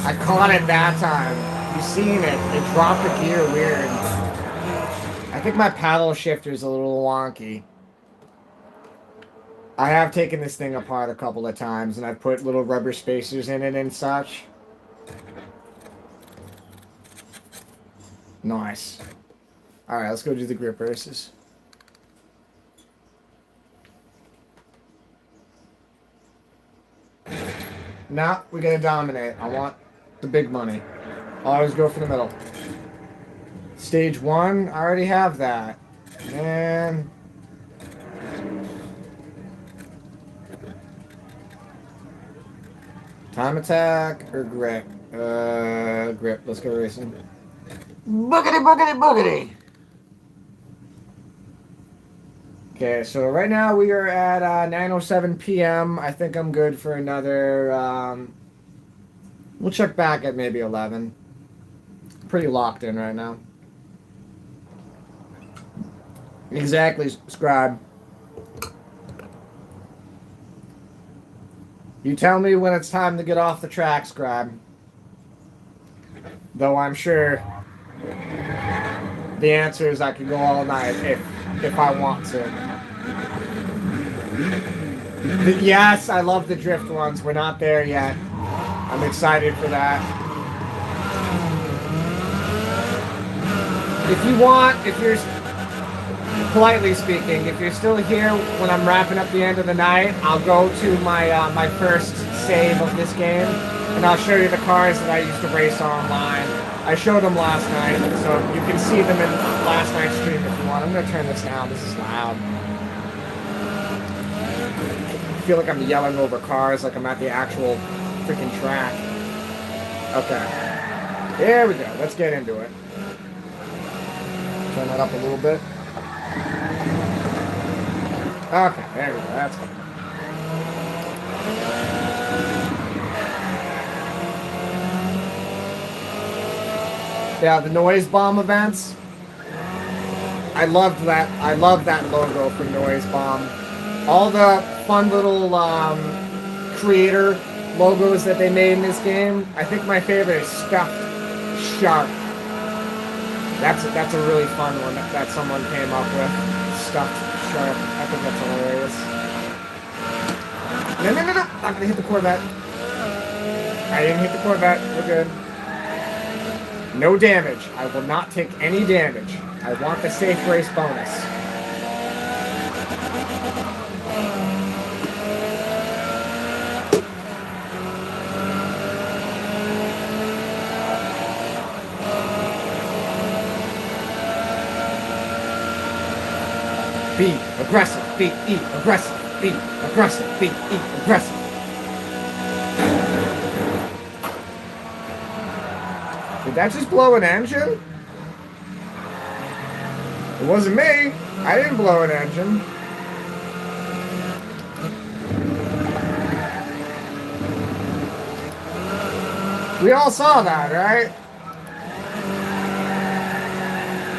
I caught it that time. You seen it. It dropped the gear weird. I think my paddle shifter is a little wonky. I have taken this thing apart a couple of times, and I've put little rubber spacers in it and such. Nice. Alright, let's go do the grip races. Now we gotta dominate. I want the big money. Always go for the middle. Stage 1, I already have that. And time attack or grip? Grip. Let's go racing. Boogity, boogity, boogity! Okay, so right now we are at 9:07 p.m. I think I'm good for another... we'll check back at maybe 11. Pretty locked in right now. Exactly, Scribe. You tell me when it's time to get off the track, Scribe. Though I'm sure the answer is I could go all night if I want to. Yes, I love the drift ones. We're not there yet. I'm excited for that. If you want, if you're, politely speaking, if you're still here when I'm wrapping up the end of the night, I'll go to my my first save of this game, and I'll show you the cars that I used to race online. I showed them last night, so you can see them in last night's stream if you want. I'm going to turn this down. This is loud. I feel like I'm yelling over cars like I'm at the actual freaking track. Okay. There we go. Let's get into it. Turn that up a little bit. Okay, there we go. That's good. Yeah, the noise bomb events. I loved that. I love that logo for Noise Bomb. All the fun little creator logos that they made in this game. I think my favorite is Stuffed Shark. That's a really fun one that someone came up with. Stuffed Shark. I think that's hilarious. No! Not gonna hit the Corvette. I didn't hit the Corvette. We're good. No damage. I will not take any damage. I want the safe race bonus. Be aggressive. Be aggressive. Be aggressive. Be aggressive. Did that just blow an engine? It wasn't me. I didn't blow an engine. We all saw that, right?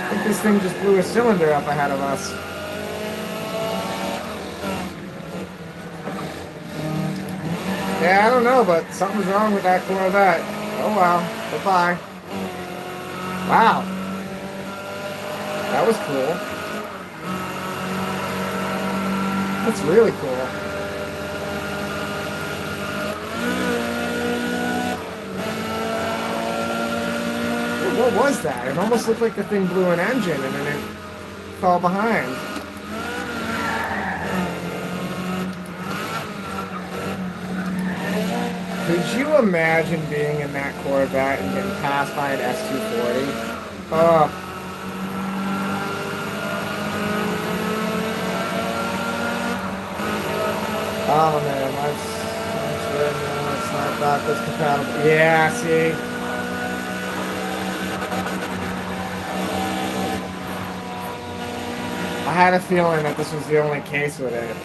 I think this thing just blew a cylinder up ahead of us. Yeah, I don't know, but something's wrong with that Corvette. Oh well. Goodbye. Wow. That was cool. That's really cool. What was that? It almost looked like the thing blew an engine and then it fell behind. Could you imagine being in that Corvette and getting passed by an S240? Oh. Oh man, it's not backwards compatible. Yeah, see? I had a feeling that this was the only case with it.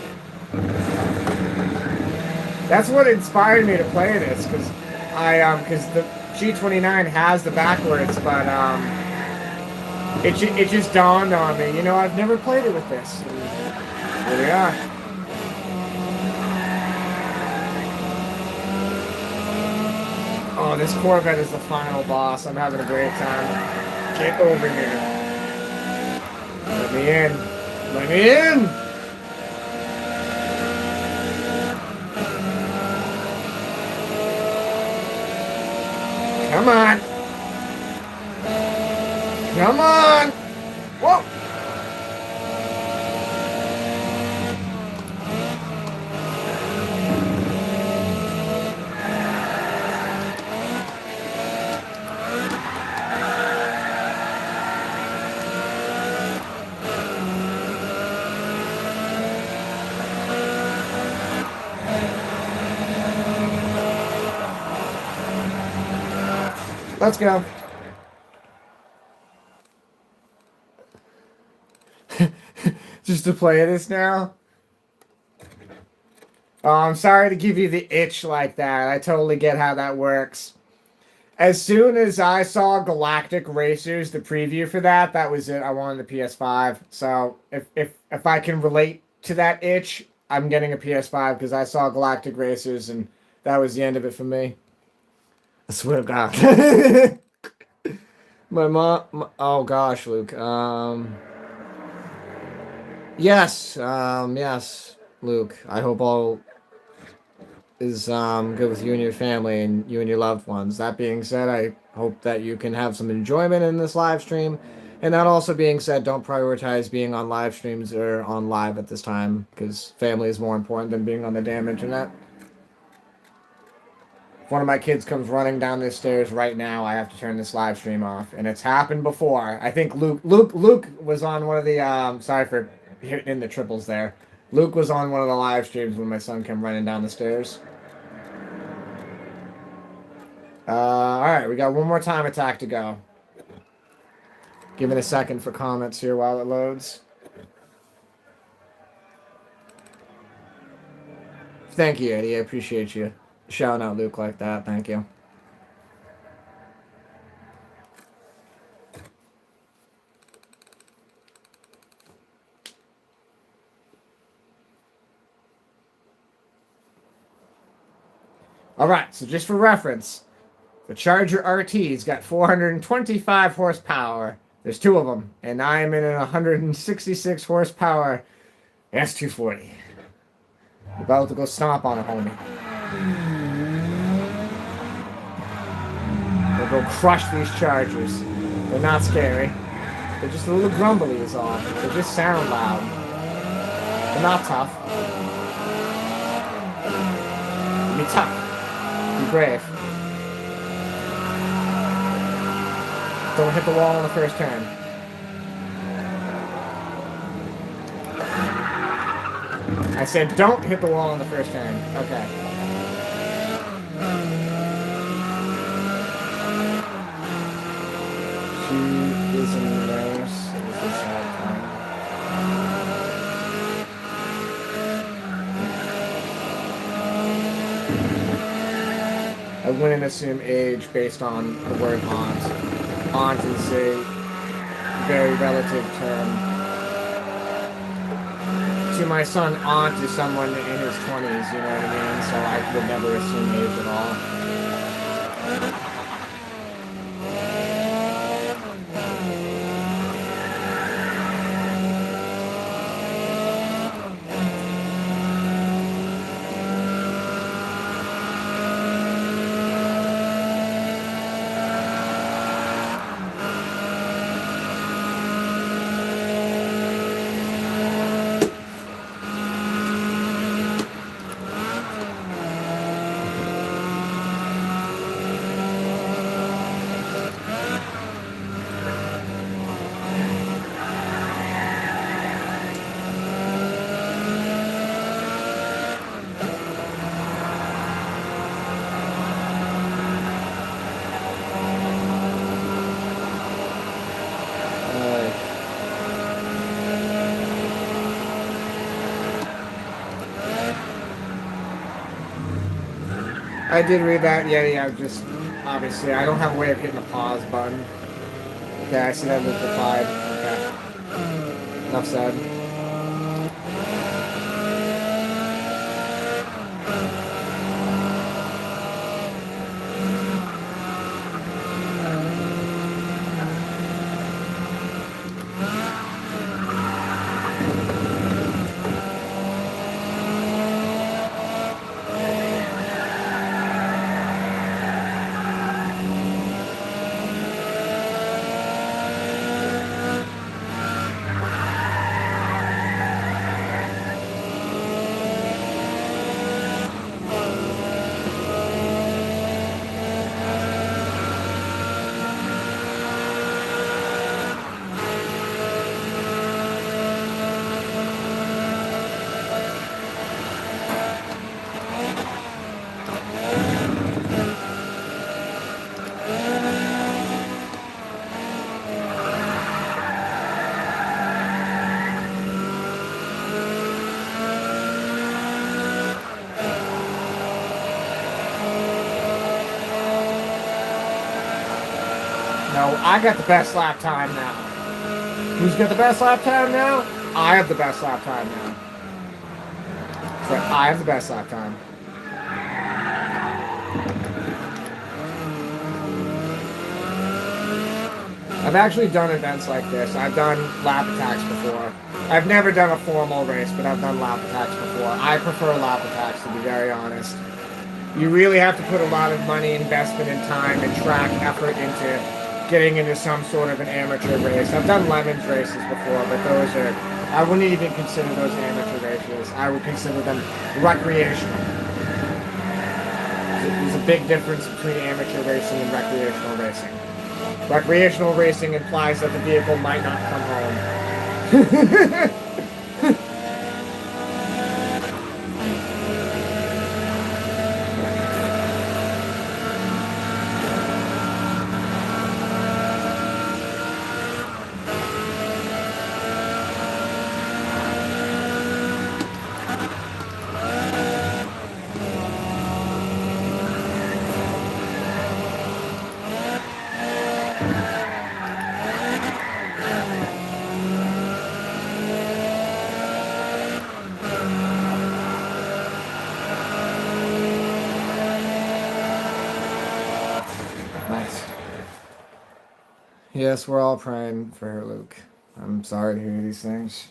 That's what inspired me to play this, because the G29 has the backwards, but it just dawned on me. You know, I've never played it with this. And here we are. Oh, this Corvette is the final boss. I'm having a great time. Get over here. Let me in. Let me in! Come on! Come on! Whoa! Let's go. Just to play this now? Oh, I'm sorry to give you the itch like that. I totally get how that works. As soon as I saw Galactic Racers, the preview for that, that was it. I wanted a PS5. So if I can relate to that itch, I'm getting a PS5 because I saw Galactic Racers and that was the end of it for me. I swear to God. My mom. Oh gosh, Luke. Yes. Yes, Luke. I hope all is good with you and your family and you and your loved ones. That being said, I hope that you can have some enjoyment in this live stream. And that also being said, don't prioritize being on live streams or on live at this time because family is more important than being on the damn internet. If one of my kids comes running down the stairs right now, I have to turn this live stream off. And it's happened before. I think Luke was on one of the sorry for hitting the triples there. Luke was on one of the live streams when my son came running down the stairs. Alright, we got one more time attack to go. Give it a second for comments here while it loads. Thank you, Eddie. I appreciate you shouting out Luke like that. Thank you. Alright, so just for reference, the Charger RT's got 425 horsepower. There's two of them, and I'm in a 166 horsepower S240. About to go stomp on a homie. We'll go crush these Chargers. They're not scary. They're just a little grumbly is all. They just sound loud. They're not tough. Be tough. Be brave. Don't hit the wall on the first turn. I said don't hit the wall on the first turn. Okay. She is a nurse. Is this sad time? I wouldn't assume age based on the word aunt. Aunt is a very relative term. To my son, aunt is someone in his 20s, you know what I mean? So I would never assume age at all. I did read that. Yeah, just obviously I don't have a way of hitting the pause button. Okay, I see that Luke replied. Okay. Enough said. No, I got the best lap time now. Who's got the best lap time now? I have the best lap time now. So I have the best lap time. I've actually done events like this. I've done lap attacks before. I've never done a formal race, but I've done lap attacks before. I prefer lap attacks, to be very honest. You really have to put a lot of money, investment, and time and track effort into getting into some sort of an amateur race. I've done Lemons races before, but those are... I wouldn't even consider those amateur races. I would consider them recreational. There's a big difference between amateur racing and recreational racing. Recreational racing implies that the vehicle might not come home. Nice. Yes, we're all praying for her, Luke. I'm sorry to hear these things.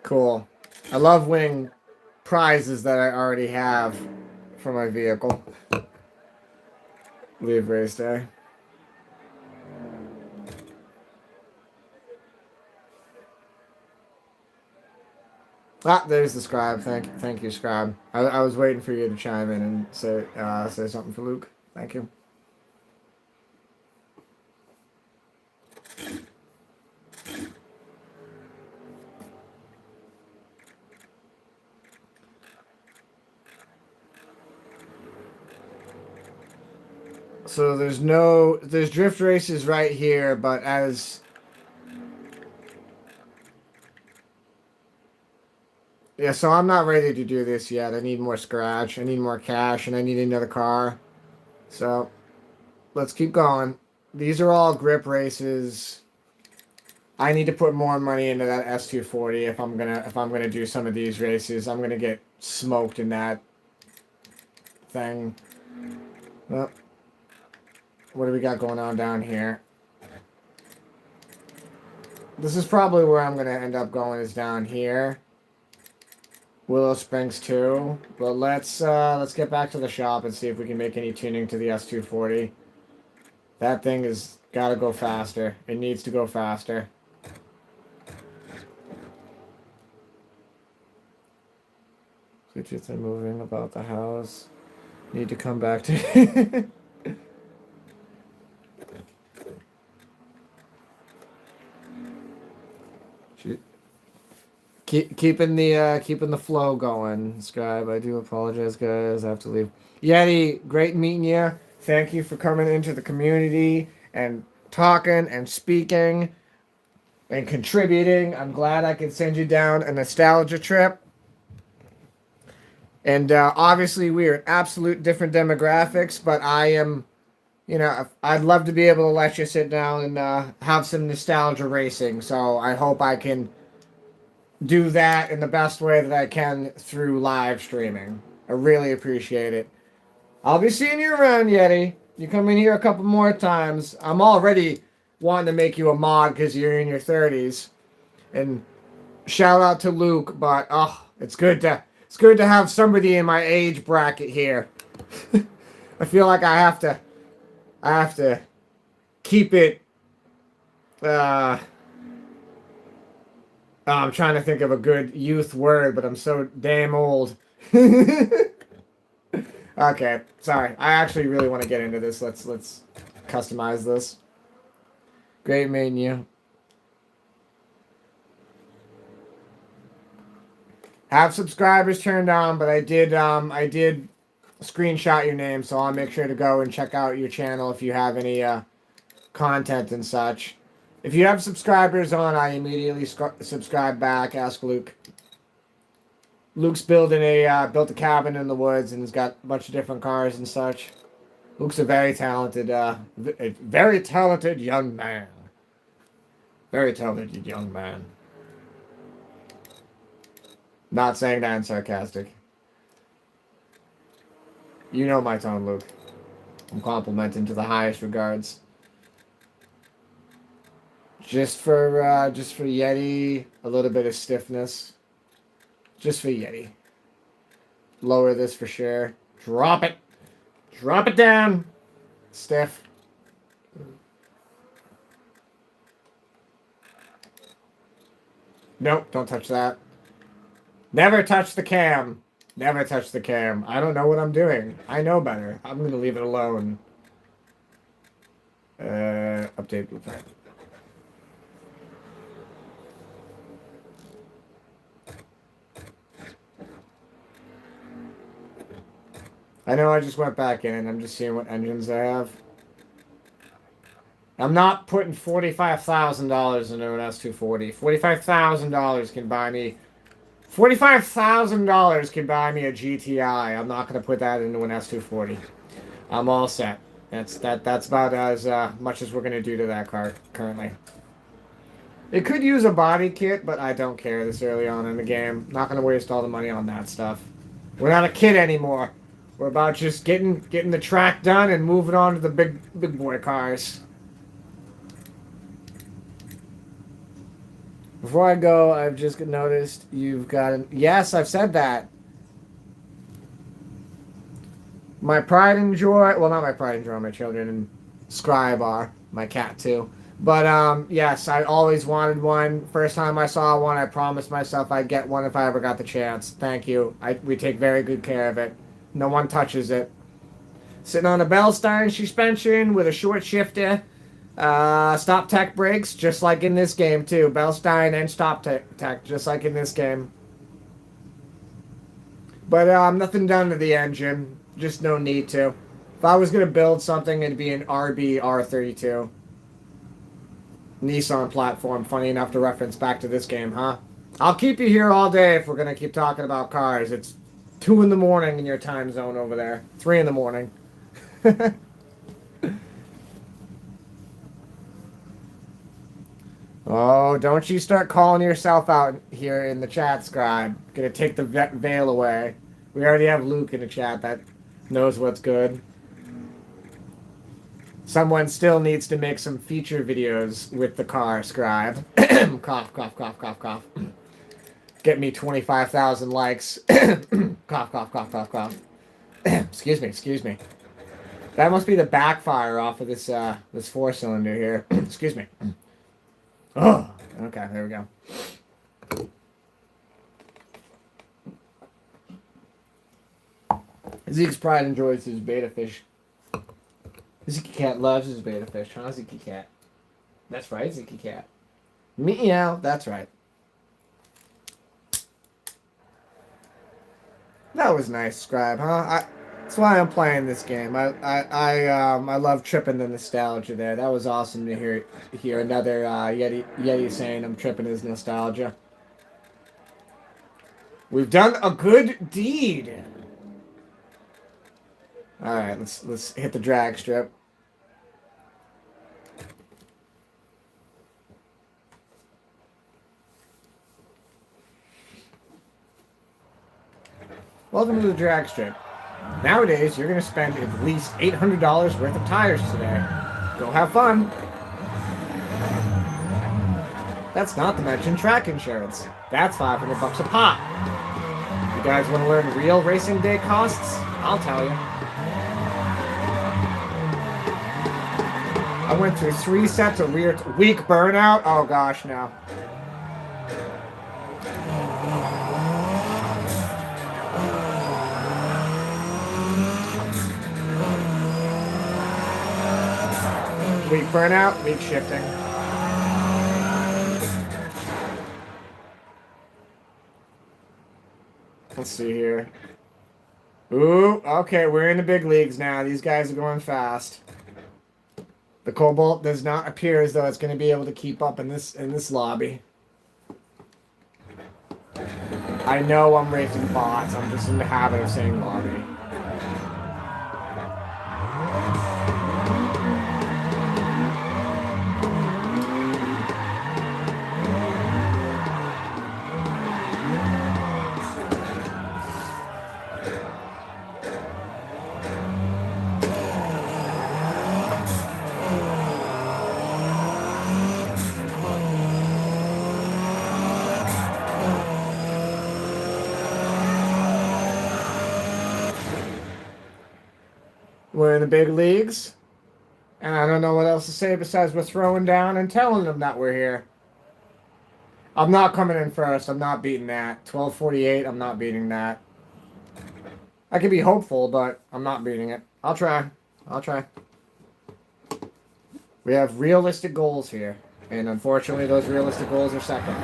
Cool. I love winning prizes that I already have for my vehicle. Leave race day. Ah, there's the scribe. Thank you, scribe. I was waiting for you to chime in and say something for Luke. Thank you. So there's drift races right here, but so I'm not ready to do this yet. I need more scratch, I need more cash, and I need another car. So let's keep going. These are all grip races. I need to put more money into that S240 if I'm gonna do some of these races. I'm gonna get smoked in that thing. Well, what do we got going on down here? This is probably where I'm gonna end up going, is down here. Willow Springs too. But let's get back to the shop and see if we can make any tuning to the S240. That thing has gotta go faster. It needs to go faster. Switches are moving about the house. Need to come back to keeping the flow going, Scribe. I do apologize, guys. I have to leave. Yeti, great meeting you. Thank you for coming into the community and talking and speaking and contributing. I'm glad I could send you down a nostalgia trip. And obviously, we are absolute different demographics, but I am, I'd love to be able to let you sit down and have some nostalgia racing. So I hope I can do that in the best way that I can through live streaming. I really appreciate it. I'll be seeing you around, Yeti. You come in here a couple more times. I'm already wanting to make you a mod because you're in your 30s. And shout out to Luke, but it's good to have somebody in my age bracket here. I feel like I have to keep it I'm trying to think of a good youth word, but I'm so damn old. Okay, sorry. I actually really want to get into this. Let's customize this. Great menu. Have subscribers turned on, but I did screenshot your name, so I'll make sure to go and check out your channel if you have any content and such. If you have subscribers on, I immediately subscribe back. Ask Luke. Luke's built a cabin in the woods and has got a bunch of different cars and such. Luke's a very talented young man. Very talented young man. Not saying that in sarcastic. You know my tone, Luke. I'm complimenting to the highest regards. Just for Yeti, a little bit of stiffness. Just for Yeti. Lower this for sure. Drop it. Drop it down. Stiff. Nope, don't touch that. Never touch the cam. Never touch the cam. I don't know what I'm doing. I know better. I'm going to leave it alone. Update blueprint. I know I just went back in and I'm just seeing what engines I have. I'm not putting $45,000 into an S240. $45,000 can buy me... $45,000 can buy me a GTI. I'm not going to put that into an S240. I'm all set. That's about as much as we're going to do to that car currently. It could use a body kit, but I don't care this early on in the game. Not going to waste all the money on that stuff. We're not a kid anymore. We're about just getting the track done and moving on to the big boy cars. Before I go, I've just noticed you've got an... Yes, I've said that. My pride and joy... Well, not my pride and joy, my children and Scribe are. My cat, too. But, yes, I always wanted one. First time I saw one, I promised myself I'd get one if I ever got the chance. Thank you. We take very good care of it. No one touches it. Sitting on a Bellstein suspension with a short shifter. Stop tech brakes, just like in this game too. Bellstein and stop tech, just like in this game. But nothing done to the engine. Just no need to. If I was going to build something, it'd be an RB R32. Nissan platform. Funny enough to reference back to this game, huh? I'll keep you here all day if we're going to keep talking about cars. It's 2 in the morning in your time zone over there. 3 in the morning. Oh, don't you start calling yourself out here in the chat, Scribe. Gonna take the veil away. We already have Luke in the chat that knows what's good. Someone still needs to make some feature videos with the car, Scribe. Cough, cough, cough, cough, cough. Get me 25,000 likes. Cough, cough, cough, cough, cough. Excuse me. That must be the backfire off of this this 4-cylinder here. Excuse me. Oh, okay, there we go. Zeke's pride enjoys his beta fish. Zeke Cat loves his beta fish, huh, Zeke Cat? That's right, Zeke Cat. Meow, that's right. That was nice, Scribe, huh? That's why I'm playing this game. I love tripping the nostalgia there. That was awesome to hear another Yeti saying I'm tripping his nostalgia. We've done a good deed. All right, let's hit the drag strip. Welcome to the drag strip. Nowadays, you're going to spend at least $800 worth of tires today. Go have fun. That's not to mention track insurance. That's $500 a pop. You guys want to learn real racing day costs? I'll tell you. I went through 3 sets of weak burnout. Oh gosh, no. Weak burnout, weak shifting. Let's see here. Ooh, okay, we're in the big leagues now. These guys are going fast. The Cobalt does not appear as though it's going to be able to keep up in this lobby. I know I'm racing bots. I'm just in the habit of saying lobby. We're in the big leagues. And I don't know what else to say besides we're throwing down and telling them that we're here. I'm not coming in first. I'm not beating that. 12:48, I'm not beating that. I can be hopeful, but I'm not beating it. I'll try. I'll try. We have realistic goals here. And unfortunately, those realistic goals are second.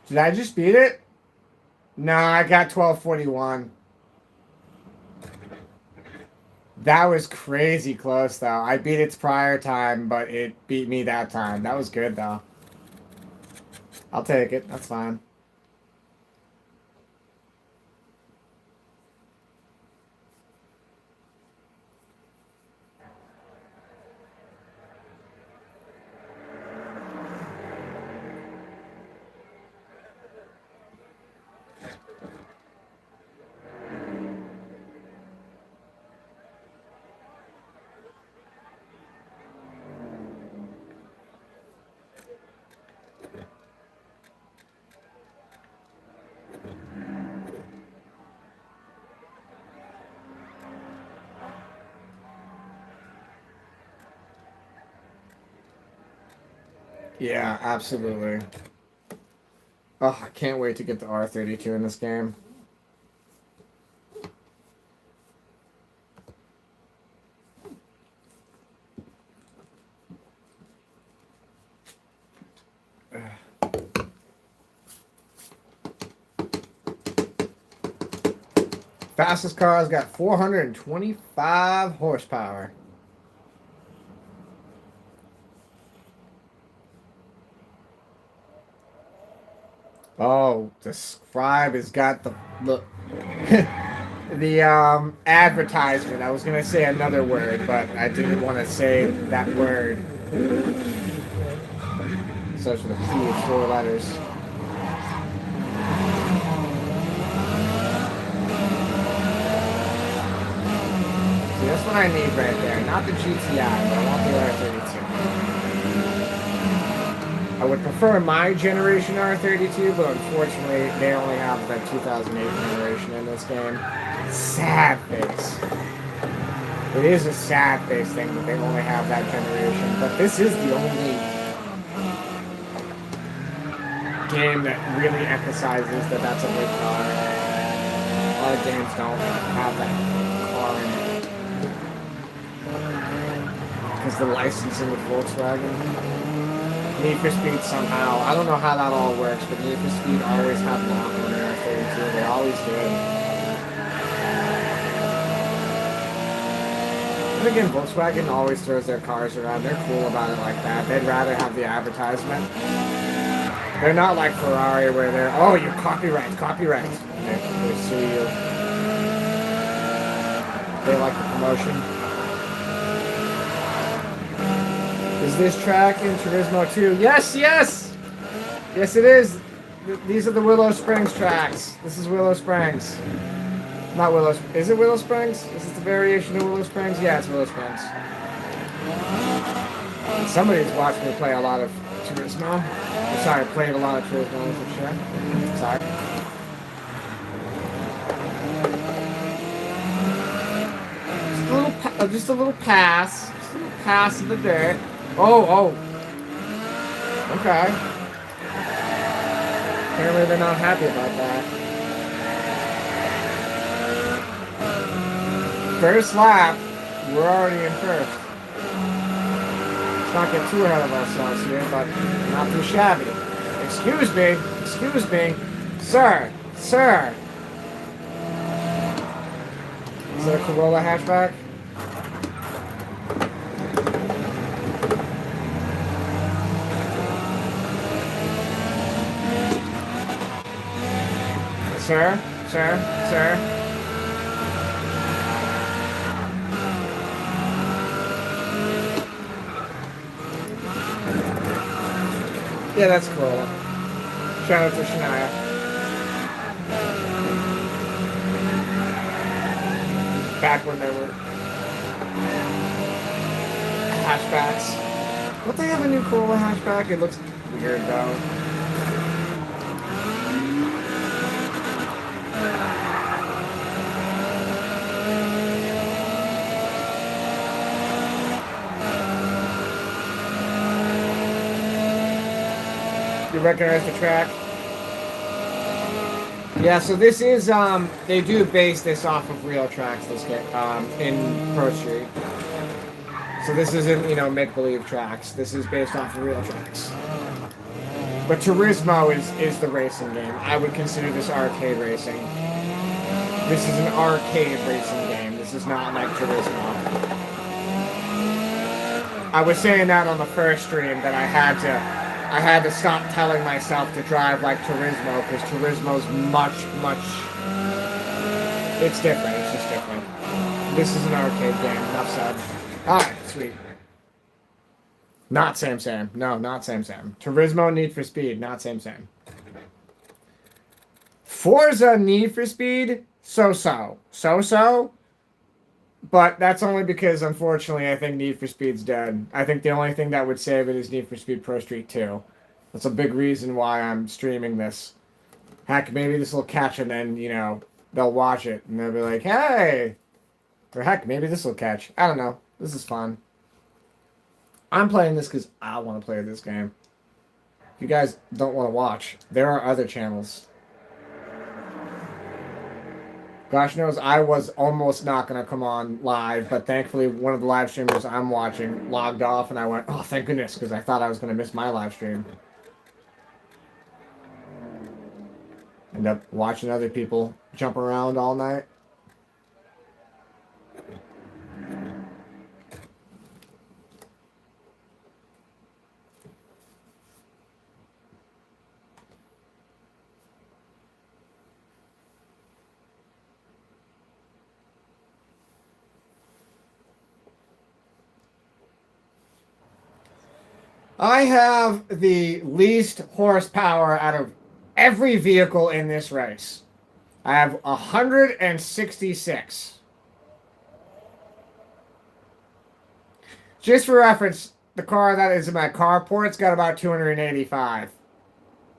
Did I just beat it? No, I got 12:41. That was crazy close, though. I beat its prior time, but it beat me that time. That was good, though. I'll take it. That's fine. Yeah, absolutely. Oh, I can't wait to get the R32 in this game. Fastest car's got 425 horsepower. Oh, the scribe has got the look. The advertisement. I was gonna say another word, but I didn't want to say that word. Starts with a P with 4 letters. See, that's what I need right there. Not the GTI, but I want the R32. I would prefer my generation R32, but unfortunately, they only have the 2008 generation in this game. Sad face. It is a sad face thing that they only have that generation, but this is the only game that really emphasizes that that's a big car. A lot of games don't have that car in it. Because the licensing with Volkswagen. Need for Speed somehow. I don't know how that all works, but Need for Speed always have lock on their R32. They always did. And again, Volkswagen always throws their cars around. They're cool about it like that. They'd rather have the advertisement. They're not like Ferrari where they're, oh, you're copyright. They sue you. They like the promotion. Is this track in Turismo 2? Yes! Yes, it is. These are the Willow Springs tracks. This is Willow Springs. Not Willow... Is it Willow Springs? Is this the variation of Willow Springs? Yeah, it's Willow Springs. Somebody's watched me play a lot of Turismo. Sorry, I played a lot of Turismo for sure. Sorry. Just a little pass. Just a little pass in the dirt. Oh. Okay. Apparently they're not happy about that. First lap, we're already in first. Let's not get too ahead of ourselves here, but not too shabby. Excuse me, sir. Is that a Corolla hatchback? Sir. Yeah, that's Corolla. Shout out to Shania. Back when they were hatchbacks. Don't they have a new Corolla hatchback? It looks weird though. You recognize the track? Yeah, so this is, they do base this off of real tracks, this game, in ProStreet. So this isn't, make-believe tracks. This is based off of real tracks. But Turismo is the racing game. I would consider this arcade racing. This is an arcade racing game. This is not like Turismo. I was saying that on the first stream that I had to stop telling myself to drive like Turismo because Turismo's much, it's different. It's just different. This is an arcade game. Enough said. Alright, sweet. Not same. No, not same. Turismo, Need for Speed, not same. Forza Need for Speed, so. But that's only because, unfortunately, I think Need for Speed's dead. I think the only thing that would save it is Need for Speed Pro Street 2. That's a big reason why I'm streaming this. Heck, maybe this will catch and then, they'll watch it and they'll be like, hey! Or heck, maybe this will catch. I don't know. This is fun. I'm playing this because I want to play this game. If you guys don't want to watch, there are other channels. Gosh knows I was almost not going to come on live, but thankfully one of the live streamers I'm watching logged off and I went, oh, thank goodness, because I thought I was going to miss my live stream. End up watching other people jump around all night. I have the least horsepower out of every vehicle in this race. I have 166. Just for reference, the car that is in my carport's got about 285.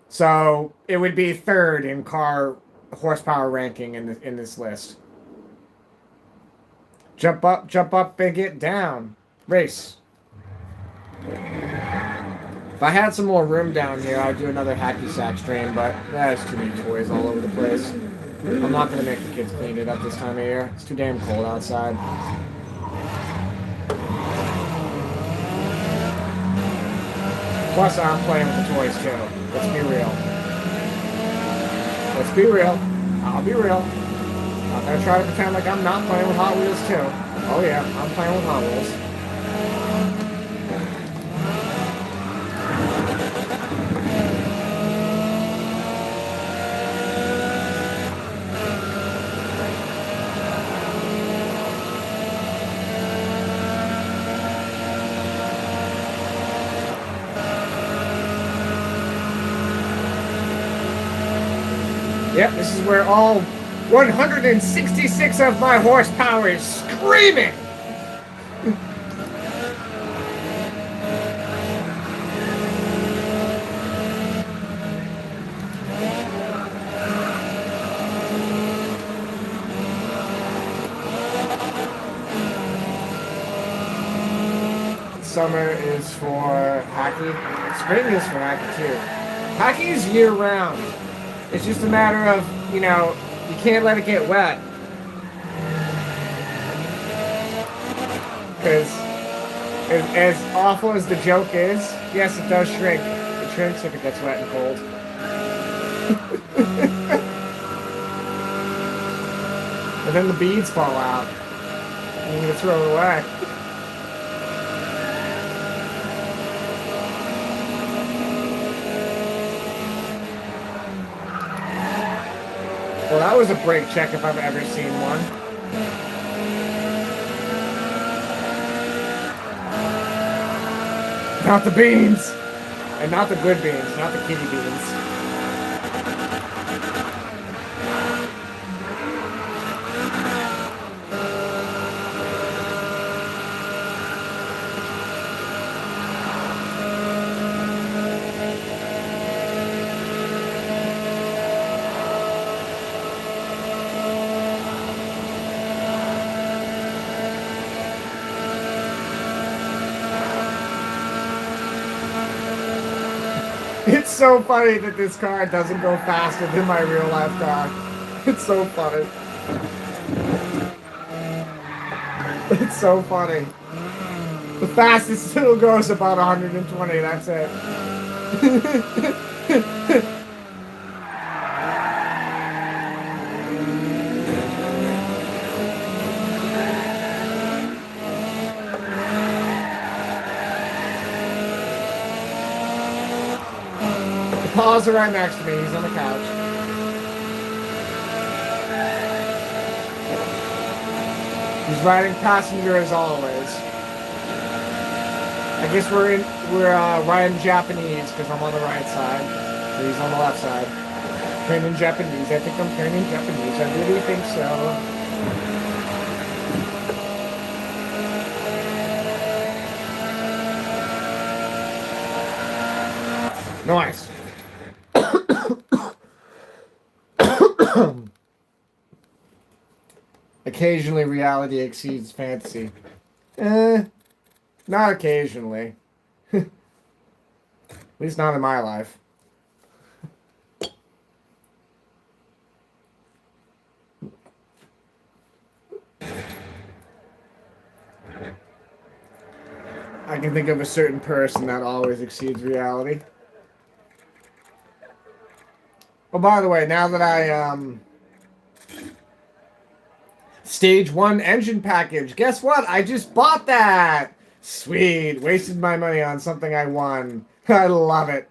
So it would be third in car horsepower ranking in this list. Jump up, and get down. Race. If I had some more room down here, I'd do another hacky sack stream, but there's too many toys all over the place. I'm not going to make the kids clean it up this time of year. It's too damn cold outside. Plus, I'm playing with the toys too. Let's be real. I'll be real. I'm going to try to pretend like I'm not playing with Hot Wheels too. Oh yeah, I'm playing with Hot Wheels. Yep, this is where all 166 of my horsepower is screaming! summer is for hockey. Spring is for hockey too. Hockey is year round. It's just a matter of, you know, you can't let it get wet. Because as awful as the joke is, yes, it does shrink. It shrinks if it gets wet and cold. And then the beads fall out. And you're gonna throw it away. Well, that was a brake check if I've ever seen one. Not the beans! And not the good beans, not the kitty beans. It's so funny that this car doesn't go faster than my real life car. It's so funny. It's so funny. The fastest it'll go is about 120, that's it. Paws are right next to me. He's on the couch. He's riding passenger as always. I guess we're riding Japanese because I'm on the right side. So he's on the left side. Turning Japanese. I think I'm turning Japanese. I really think so. Nice. Occasionally reality exceeds fantasy. Not occasionally. At least not in my life. I can think of a certain person that always exceeds reality. Oh, by the way, now that I, Stage 1 engine package. Guess what? I just bought that! Sweet. Wasted my money on something I won. I love it.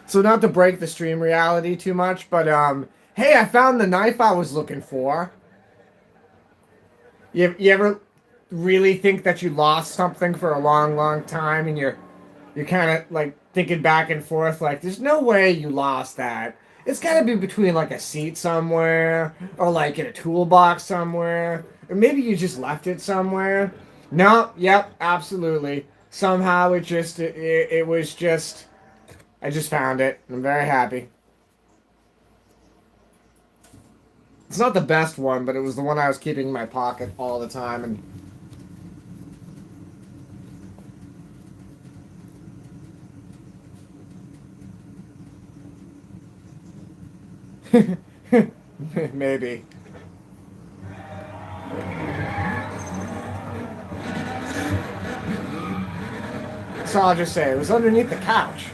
So not to break the stream reality too much, but, hey, I found the knife I was looking for. You ever really think that you lost something for a long, long time, and you're kind of, like, thinking back and forth, like, there's no way you lost that. It's got to be between, like, a seat somewhere, or, like, in a toolbox somewhere, or maybe you just left it somewhere. No, yep, absolutely. Somehow it was just, I just found it. I'm very happy. It's not the best one, but it was the one I was keeping in my pocket all the time, and maybe. So I'll just say it was underneath the couch,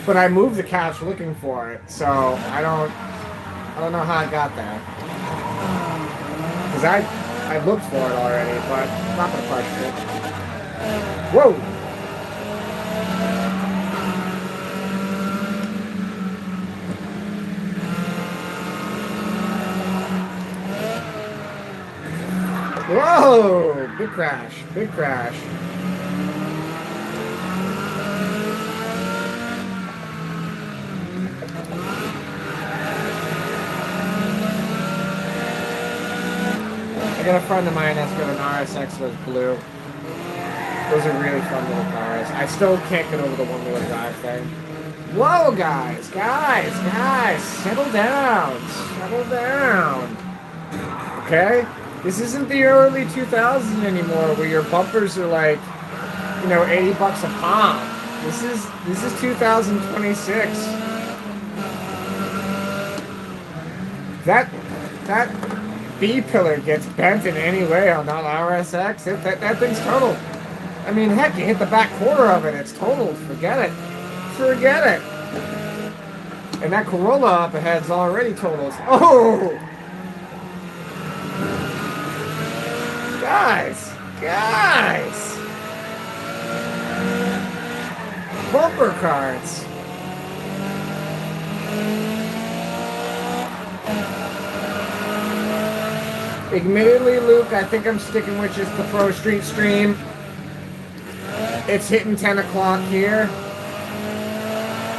but I moved the couch looking for it, so I don't know how I got there. Cause I looked for it already, but I'm not gonna question it. Whoa! Whoa! Big crash. Big crash. I got a friend of mine that's got an RSX that's blue. Those are really fun little cars. I still can't get over the one-wheel drive thing. Whoa, guys, settle down. Settle down. Okay? This isn't the early 2000s anymore where your bumpers are like, $80 a pop. This is 2026. That B pillar gets bent in any way on that RSX. That thing's totaled. I mean, heck, you hit the back quarter of it, it's totaled. Forget it. Forget it. And that Corolla up ahead's already totaled. Oh! Guys! Bumper cards. Admittedly, Luke, I think I'm sticking with just the ProStreet stream. It's hitting 10 o'clock here.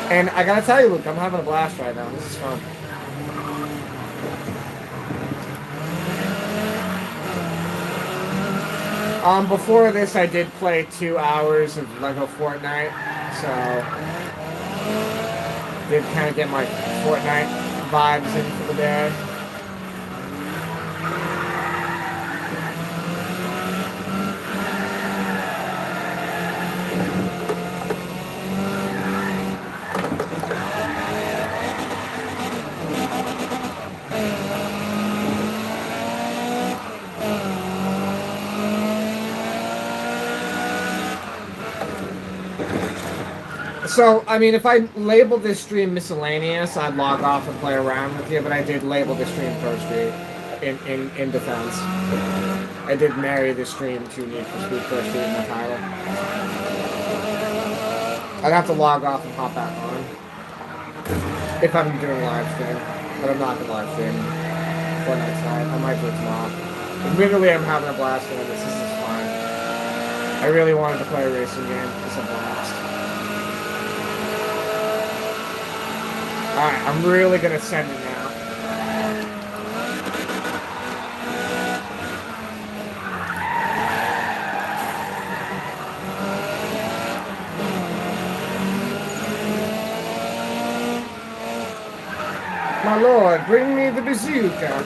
And I gotta tell you, Luke, I'm having a blast right now. This is fun. Before this, I did play 2 hours of Lego Fortnite, so did kind of get my Fortnite vibes in for the day. So, I mean, if I label this stream miscellaneous, I'd log off and play around with you, but I did label the stream ProStreet in defense. I did marry the stream to Need for Speed ProStreet in the title. I'd have to log off and hop back on if I'm doing live stream, but I'm not going to live stream Fortnite tonight. I might do it tomorrow. Admittedly, I'm having a blast doing this. This is fun. I really wanted to play a racing game. It's a blast. Alright, I'm really gonna send it now. My lord, bring me the bazooka.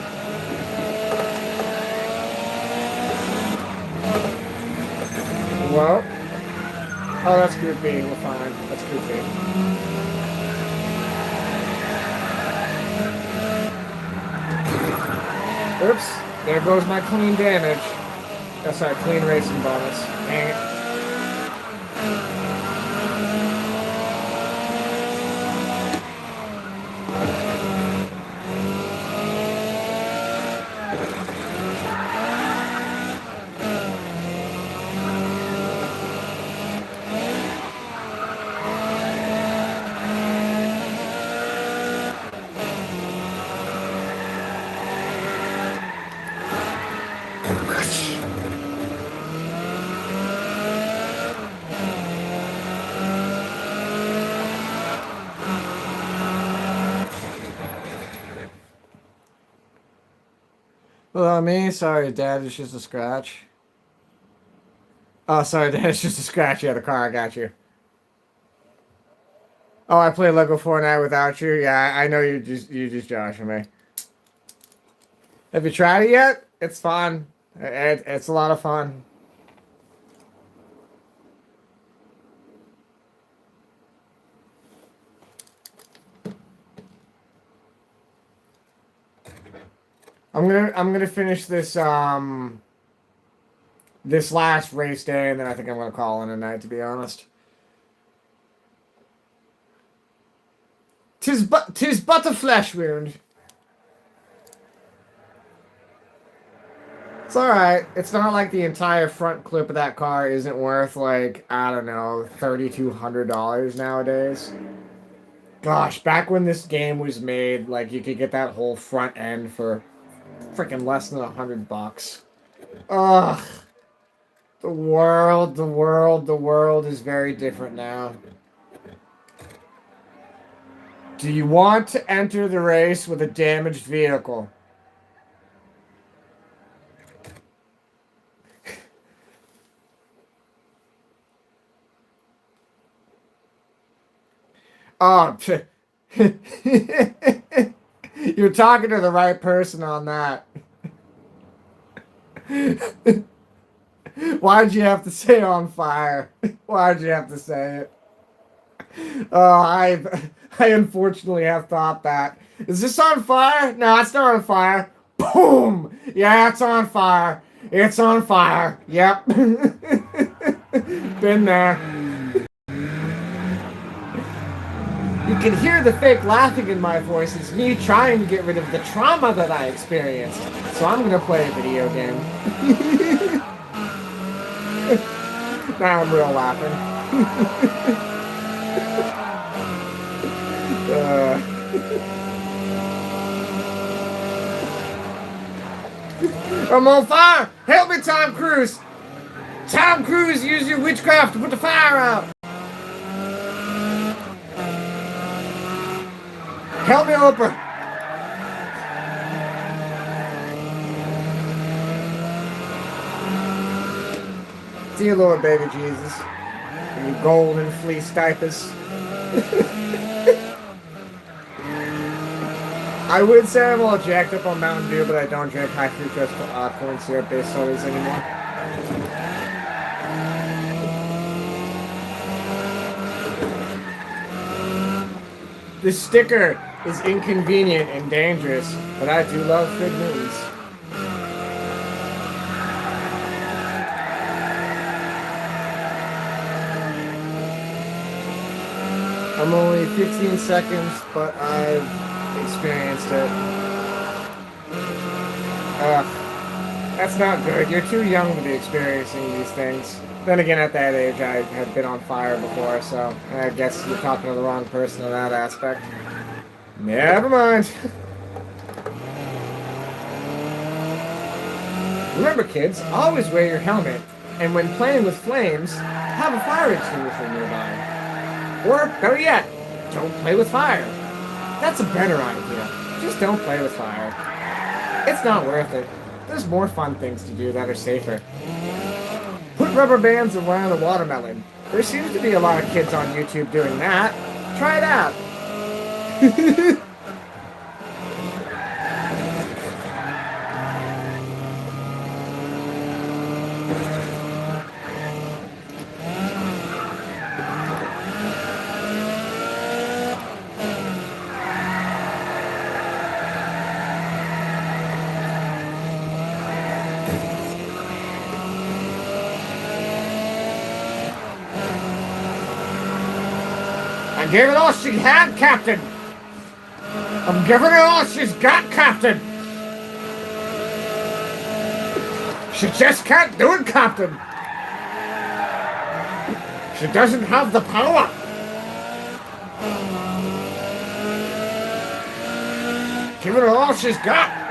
Well. Oh, that's Group B. We're fine. That's Group B. Oops, there goes my clean damage. Oh, sorry, clean racing bonus. Dang it. Hello, me. Sorry, Dad. It's just a scratch. Oh, sorry, Dad. It's just a scratch. Yeah, the car. I got you. Oh, I play Lego Fortnite without you. Yeah, I know you just joshing me. Have you tried it yet? It's fun. It's a lot of fun. I'm gonna finish this this last race day, and then I think I'm gonna call in a night. To be honest, tis but a flesh wound. It's all right. It's not like the entire front clip of that car isn't worth like I don't know $3,200 nowadays. Gosh, back when this game was made, like you could get that whole front end for freaking less than $100. Ugh. The world is very different now. Do you want to enter the race with a damaged vehicle? Oh, you're talking to the right person on that. Why'd you have to say on fire? Why'd you have to say it? I unfortunately have thought that. Is this on fire? No, it's not on fire. Boom! Yeah, it's on fire. It's on fire. Yep. Been there. You can hear the fake laughing in my voice. It's me trying to get rid of the trauma that I experienced. So I'm gonna play a video game. Now I'm real laughing. I'm on fire! Help me, Tom Cruise! Tom Cruise, use your witchcraft to put the fire out! Help me, Oprah! Dear Lord, baby Jesus. In your golden fleece diapers. I would say I'm all jacked up on Mountain Dew, but I don't drink high fructose corn syrup based sodas anymore. This sticker is inconvenient and dangerous, but I do love Fig Newtons. I'm only 15 seconds, but I've experienced it. That's not good. You're too young to be experiencing these things. Then again, at that age, I had been on fire before, so I guess you're talking to the wrong person in that aspect. Never mind. Remember, kids, always wear your helmet, and when playing with flames, have a fire extinguisher nearby. Or, better yet, don't play with fire. That's a better idea. Just don't play with fire. It's not worth it. There's more fun things to do that are safer. Put rubber bands around a watermelon. There seems to be a lot of kids on YouTube doing that. Try it out. I'm giving all she had, Captain! I'm giving her all she's got, Captain! She just can't do it, Captain! She doesn't have the power! Giving her all she's got!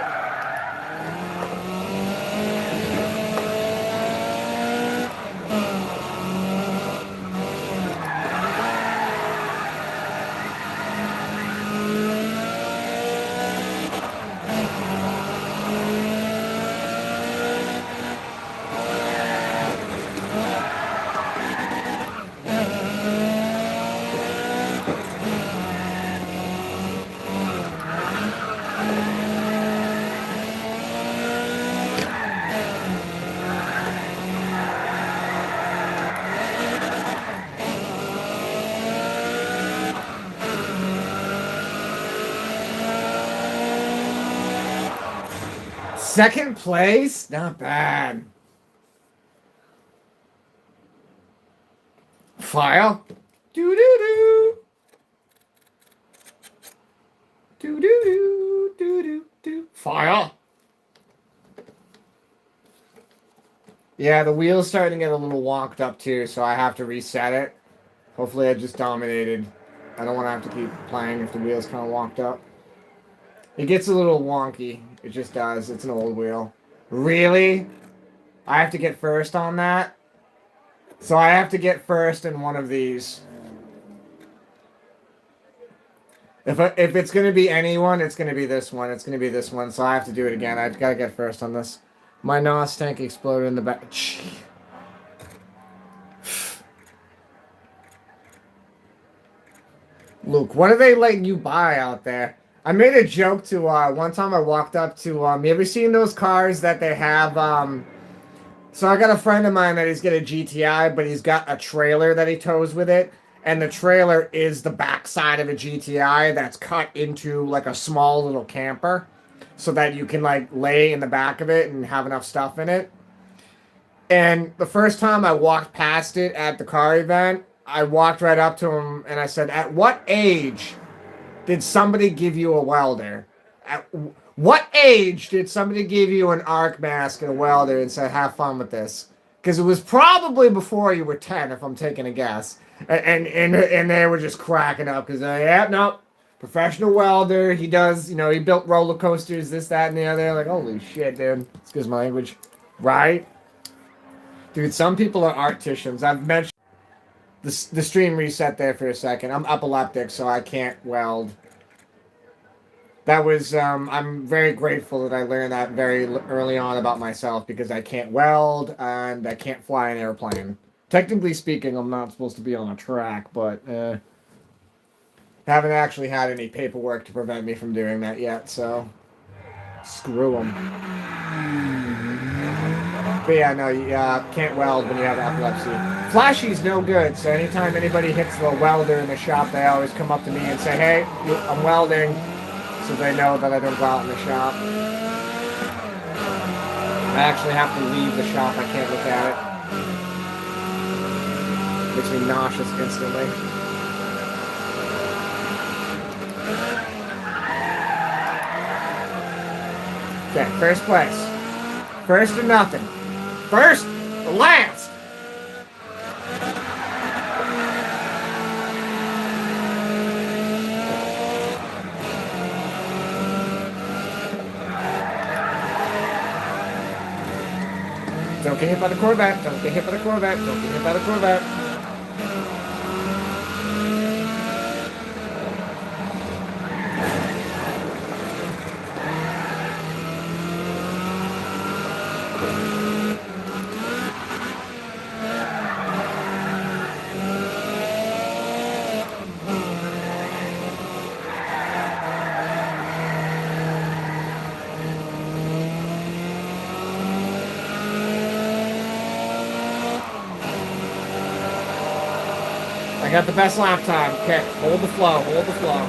Second place? Not bad. File. Do-do-do. Do-do-do. Do-do-do. File. Yeah, the wheel's starting to get a little wonked up too, so I have to reset it. Hopefully I just dominated. I don't want to have to keep playing if the wheel's kind of wonked up. It gets a little wonky. It just does. It's an old wheel. Really? I have to get first on that? So I have to get first in one of these. If it's going to be anyone, it's going to be this one. It's going to be this one. So I have to do it again. I've got to get first on this. My NOS tank exploded in the back. Luke, what are they letting you buy out there? I made a joke to one time I walked up to you ever seen those cars that they have so I got a friend of mine that he's got a GTI, but he's got a trailer that he tows with it, and the trailer is the backside of a GTI that's cut into like a small little camper so that you can like lay in the back of it and have enough stuff in it. And the first time I walked past it at the car event, I walked right up to him and I said, "At what age did somebody give you a welder? At what age did somebody give you an arc mask and a welder and say, have fun with this?" Because it was probably before you were 10, if I'm taking a guess. And they were just cracking up because, yeah, no, professional welder. He does, he built roller coasters, this, that, and the other. Like, holy shit, dude. Excuse my language. Right? Dude, some people are articians. I've mentioned the stream reset there for a second. I'm epileptic, so I can't weld. That was, I'm very grateful that I learned that very early on about myself because I can't weld and I can't fly an airplane. Technically speaking, I'm not supposed to be on a track, but haven't actually had any paperwork to prevent me from doing that yet, so screw them. But yeah, no, you can't weld when you have epilepsy. Flashy's no good, so anytime anybody hits the welder in the shop, they always come up to me and say, "Hey, I'm welding," so they know that I don't go out in the shop. I actually have to leave the shop. I can't look at it. Makes me nauseous instantly. Okay, first place. First or nothing. First or last. Don't get hit by the Corvette. Don't get hit by the Corvette. Don't get hit by the Corvette. I got the best lap time. Okay, hold the flow, hold the flow.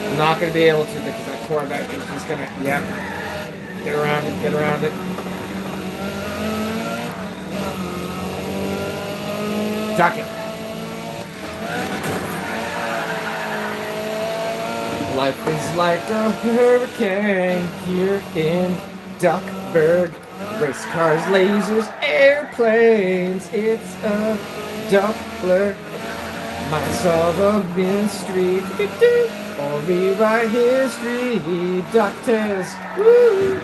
I'm not going to be able to because that Corvette is just going to, yep. Get around it, get around it. Duck it. Life is like a hurricane here in Duckburg. Race cars, lasers, airplanes. It's a Doppler. Might solve a mystery. Or rewrite history. DuckTales. Woo!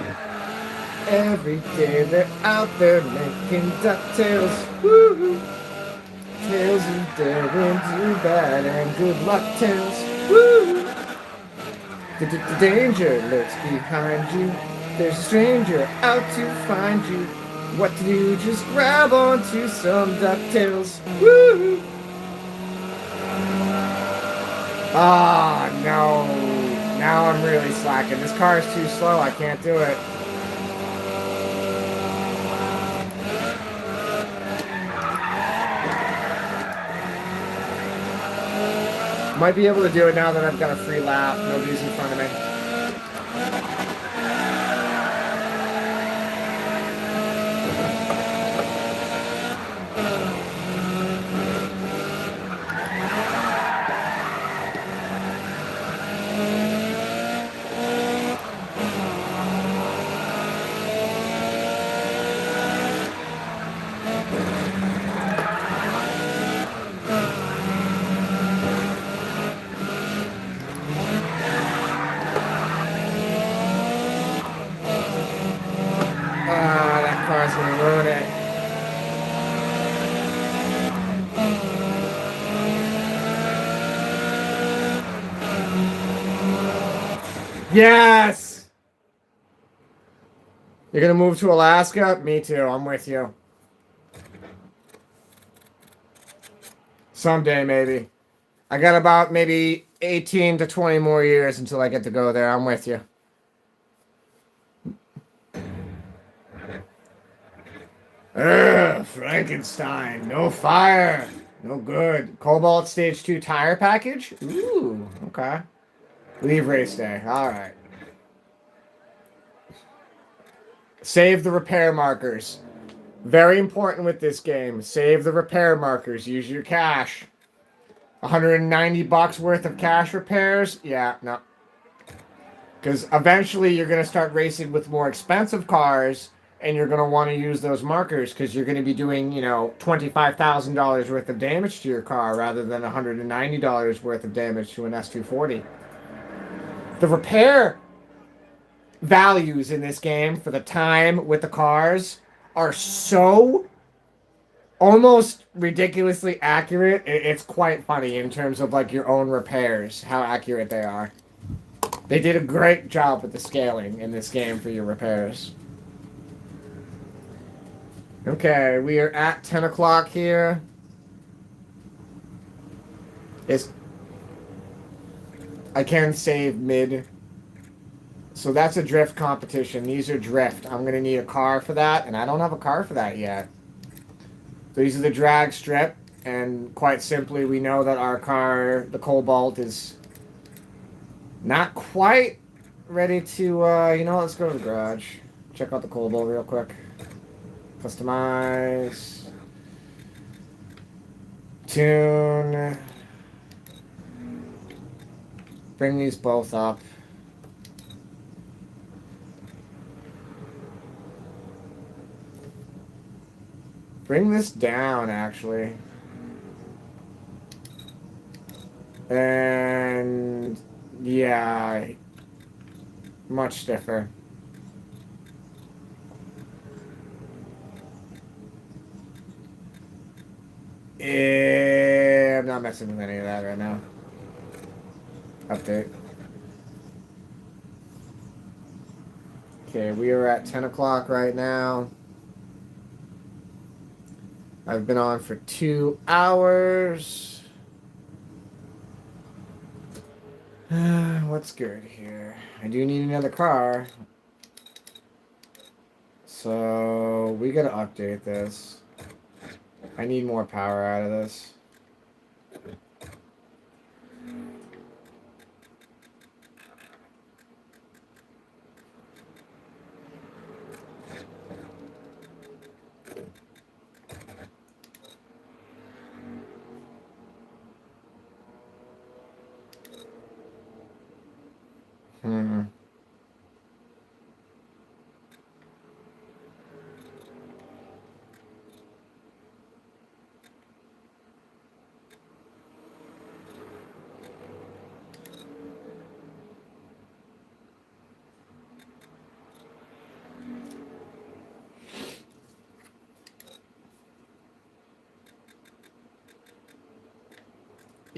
Every day they're out there making DuckTales. Woo! Tales of daring, do bad, and good luck tales. Woo! The danger lurks behind you. There's a stranger out to find you. What to do? Just grab onto some DuckTales. Woo! Ah, no. Now I'm really slacking. This car is too slow. I can't do it. Might be able to do it now that I've got a free lap. Nobody's in front of me. Gonna ruin it. Yes! You're gonna move to Alaska? Me too, I'm with you. Someday, maybe. I got about maybe 18 to 20 more years until I get to go there. I'm with you. Ugh, Frankenstein. No fire. No good. Cobalt Stage 2 tire package? Ooh, okay. Leave race day. Alright. Save the repair markers. Very important with this game. Save the repair markers. Use your cash. 190 bucks worth of cash repairs? Yeah, no. Because eventually you're going to start racing with more expensive cars, and you're going to want to use those markers because you're going to be doing, you know, $25,000 worth of damage to your car rather than $190 worth of damage to an S240. The repair values in this game for the time with the cars are so almost ridiculously accurate. It's quite funny in terms of like your own repairs, how accurate they are. They did a great job with the scaling in this game for your repairs. Okay, we are at 10 o'clock here. I can save mid. So that's a drift competition. These are drift. I'm going to need a car for that, and I don't have a car for that yet. So these are the drag strip, and quite simply, we know that our car, the Cobalt, is not quite ready to, you know, let's go to the garage. Check out the Cobalt real quick. Customize. Tune. Bring these both up. Bring this down, actually. And yeah, much stiffer. I'm not messing with any of that right now. Update. Okay, we are at 10 o'clock right now. I've been on for 2 hours. What's good here? I do need another car. So we gotta update this. I need more power out of this.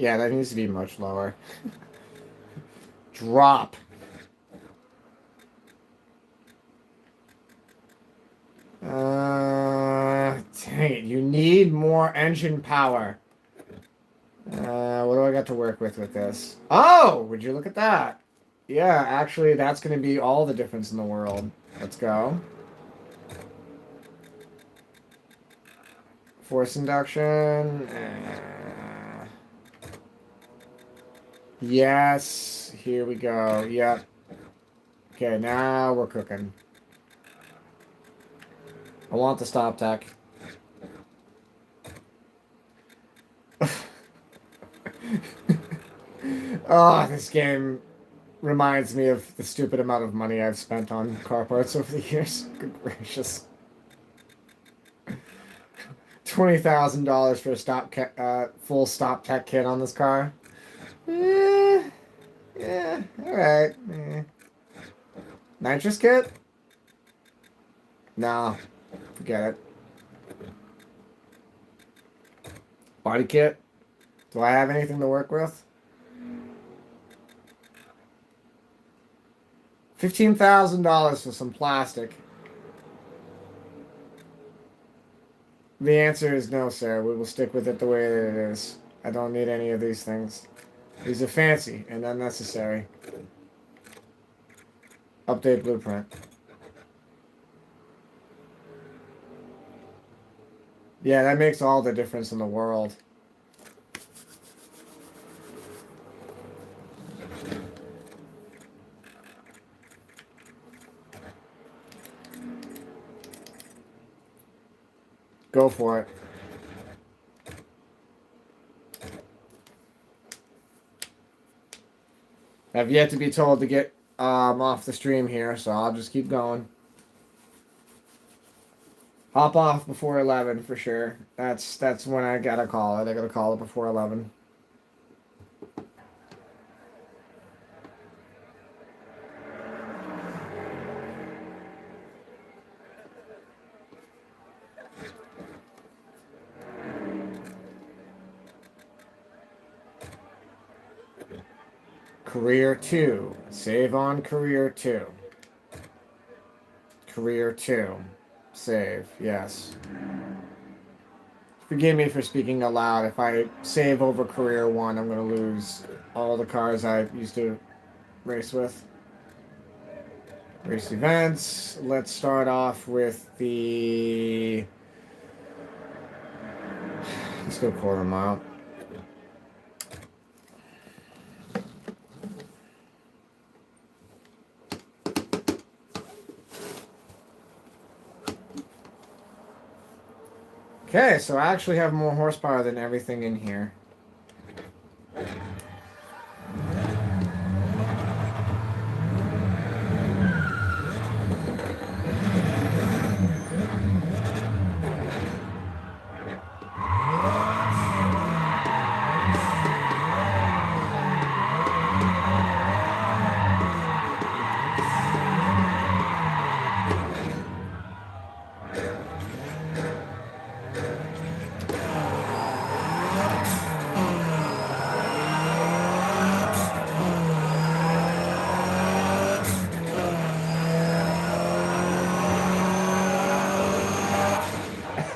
Yeah, that needs to be much lower. Drop. Dang it. You need more engine power. What do I got to work with this? Oh, would you look at that? Yeah, actually, that's going to be all the difference in the world. Let's go. Force induction. Yes. Here we go. Yep. Okay, now we're cooking. I want the stop tech. Oh, this game reminds me of the stupid amount of money I've spent on car parts over the years. Good gracious. $20,000 for a full stop tech kit on this car. Yeah, alright. Nitrous kit? No, forget it. Body kit? Do I have anything to work with? $15,000 for some plastic. The answer is no, sir. We will stick with it the way that it is. I don't need any of these things. These are fancy and unnecessary. Update blueprint. Yeah, that makes all the difference in the world. Go for it. I've yet to be told to get off the stream here, so I'll just keep going. Hop off before 11 for sure. That's when I gotta call it. I gotta call it before 11. Career 2. Save on Career 2. Career 2. Save. Yes. Forgive me for speaking aloud. If I save over Career 1, I'm going to lose all the cars I used to race with. Race events. Let's start off with the... Let's go quarter mile. Okay, so I actually have more horsepower than everything in here.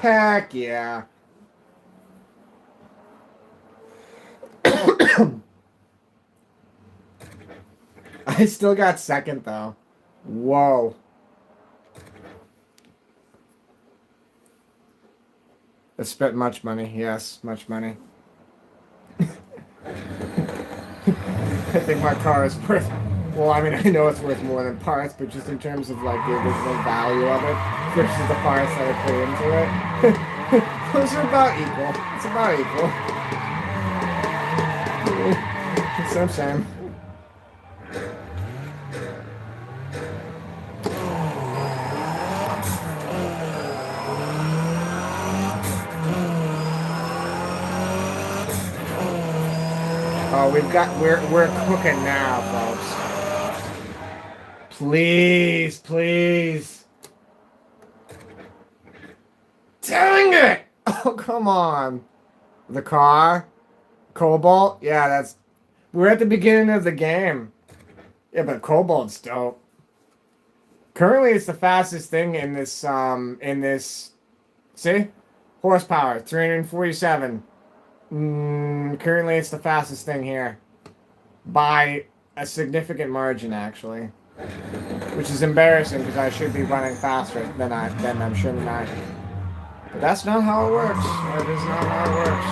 Heck yeah. I still got second though. Whoa. I spent much money. Yes, much money. I think my car is worth... Well, I mean, I know it's worth more than parts, but just in terms of, like, the original value of it versus the parts that I put into it, those are about equal. It's about equal. That's what I'm saying. Oh, we're cooking now, folks. Please, please. Dang it! Oh, come on. The car? Cobalt? Yeah, that's... We're at the beginning of the game. Yeah, but Cobalt's dope. Currently, it's the fastest thing in this, See? Horsepower, 347. Currently, it's the fastest thing here. By a significant margin, actually. Which is embarrassing, because I should be running faster than I'm shouldn't I? But that's not how it works. That is not how it works.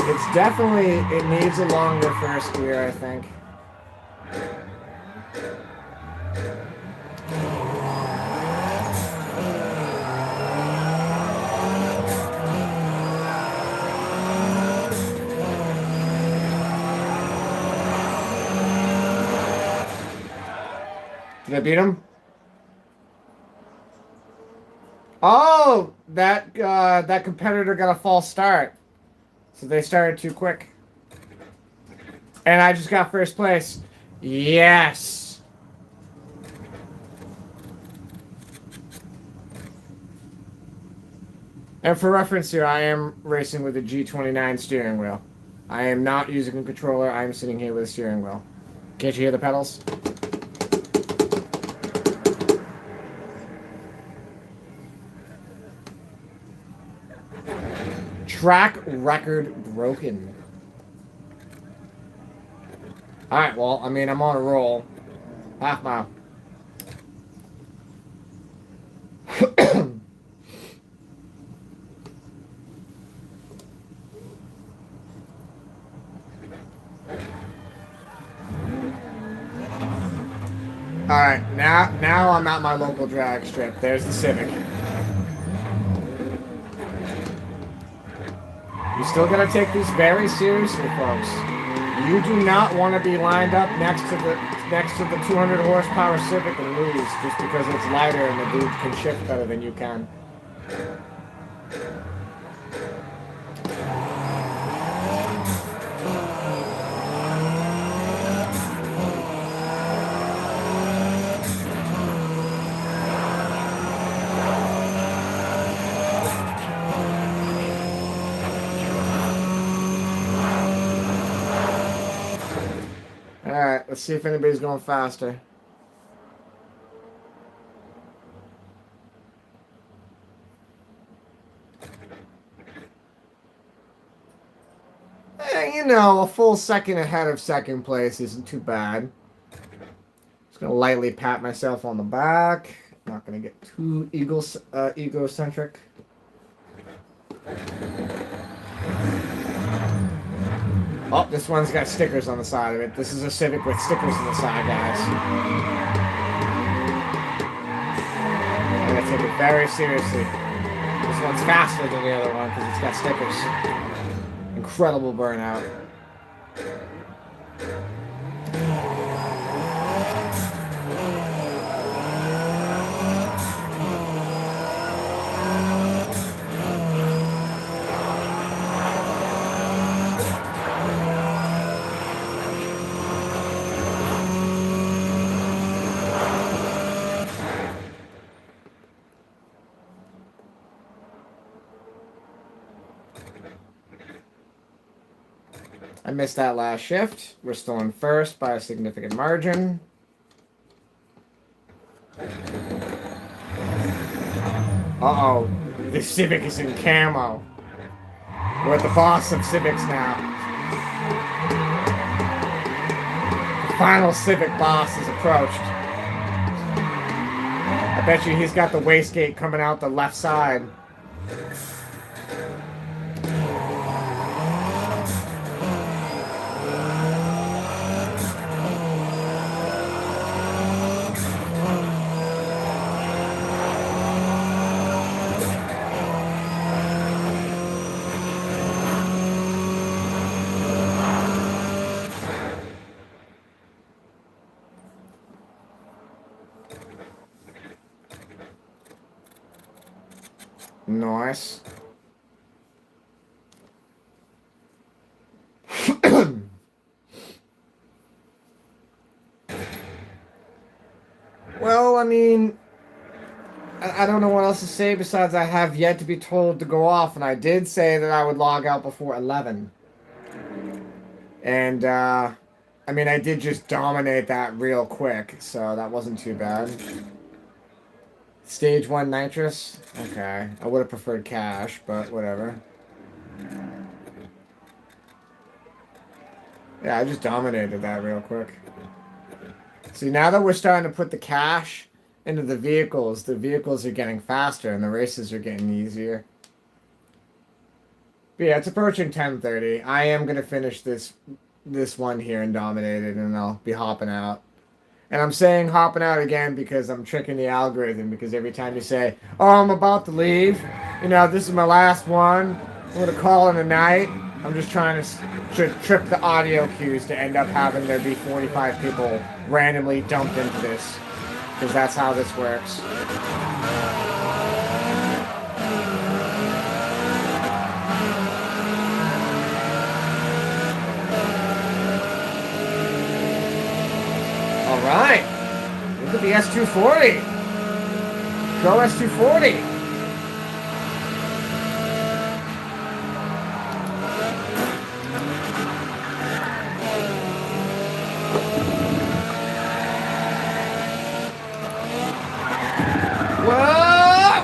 It's definitely... It needs a longer first gear, I think. Did I beat him? Oh, that competitor got a false start, so they started too quick, and I just got first place. Yes. And for reference here, I am racing with a G29 steering wheel. I am not using a controller. I am sitting here with a steering wheel. Can't you hear the pedals? Track record broken. Alright, well, I mean, I'm on a roll. Half mile. Alright, now I'm at my local drag strip. There's the Civic. You still gotta take these very seriously, folks. You do not want to be lined up next to the 200 horsepower Civic and lose just because it's lighter and the dude can shift better than you can. Alright, let's see if anybody's going faster. You know, a full second ahead of second place isn't too bad. Just gonna lightly pat myself on the back. Not gonna get too egocentric. Oh, this one's got stickers on the side of it. This is a Civic with stickers on the side, guys. I'm gonna take it very seriously. This one's faster than the other one because it's got stickers. Incredible burnout. I missed that last shift. We're still in first by a significant margin. Uh-oh. The Civic is in camo. We're at the boss of Civics now. The final Civic boss is approached. I bet you he's got the wastegate coming out the left side. Nice. Well, I mean, I don't know what else to say besides I have yet to be told to go off, and I did say that I would log out before 11. And, I mean, I did just dominate that real quick, so that wasn't too bad. Stage 1 nitrous? Okay. I would have preferred cash, but whatever. Yeah, I just dominated that real quick. See, now that we're starting to put the cash into the vehicles are getting faster and the races are getting easier. But yeah, it's approaching 10:30. I am going to finish this one here and dominate it, and I'll be hopping out. And I'm saying hopping out again because I'm tricking the algorithm, because every time you say, oh, I'm about to leave, you know, this is my last one, I'm going to call it a night, I'm just trying to trip the audio cues to end up having there be 45 people randomly dumped into this, because that's how this works. Alright, look at the S240. Go S240. Whoa!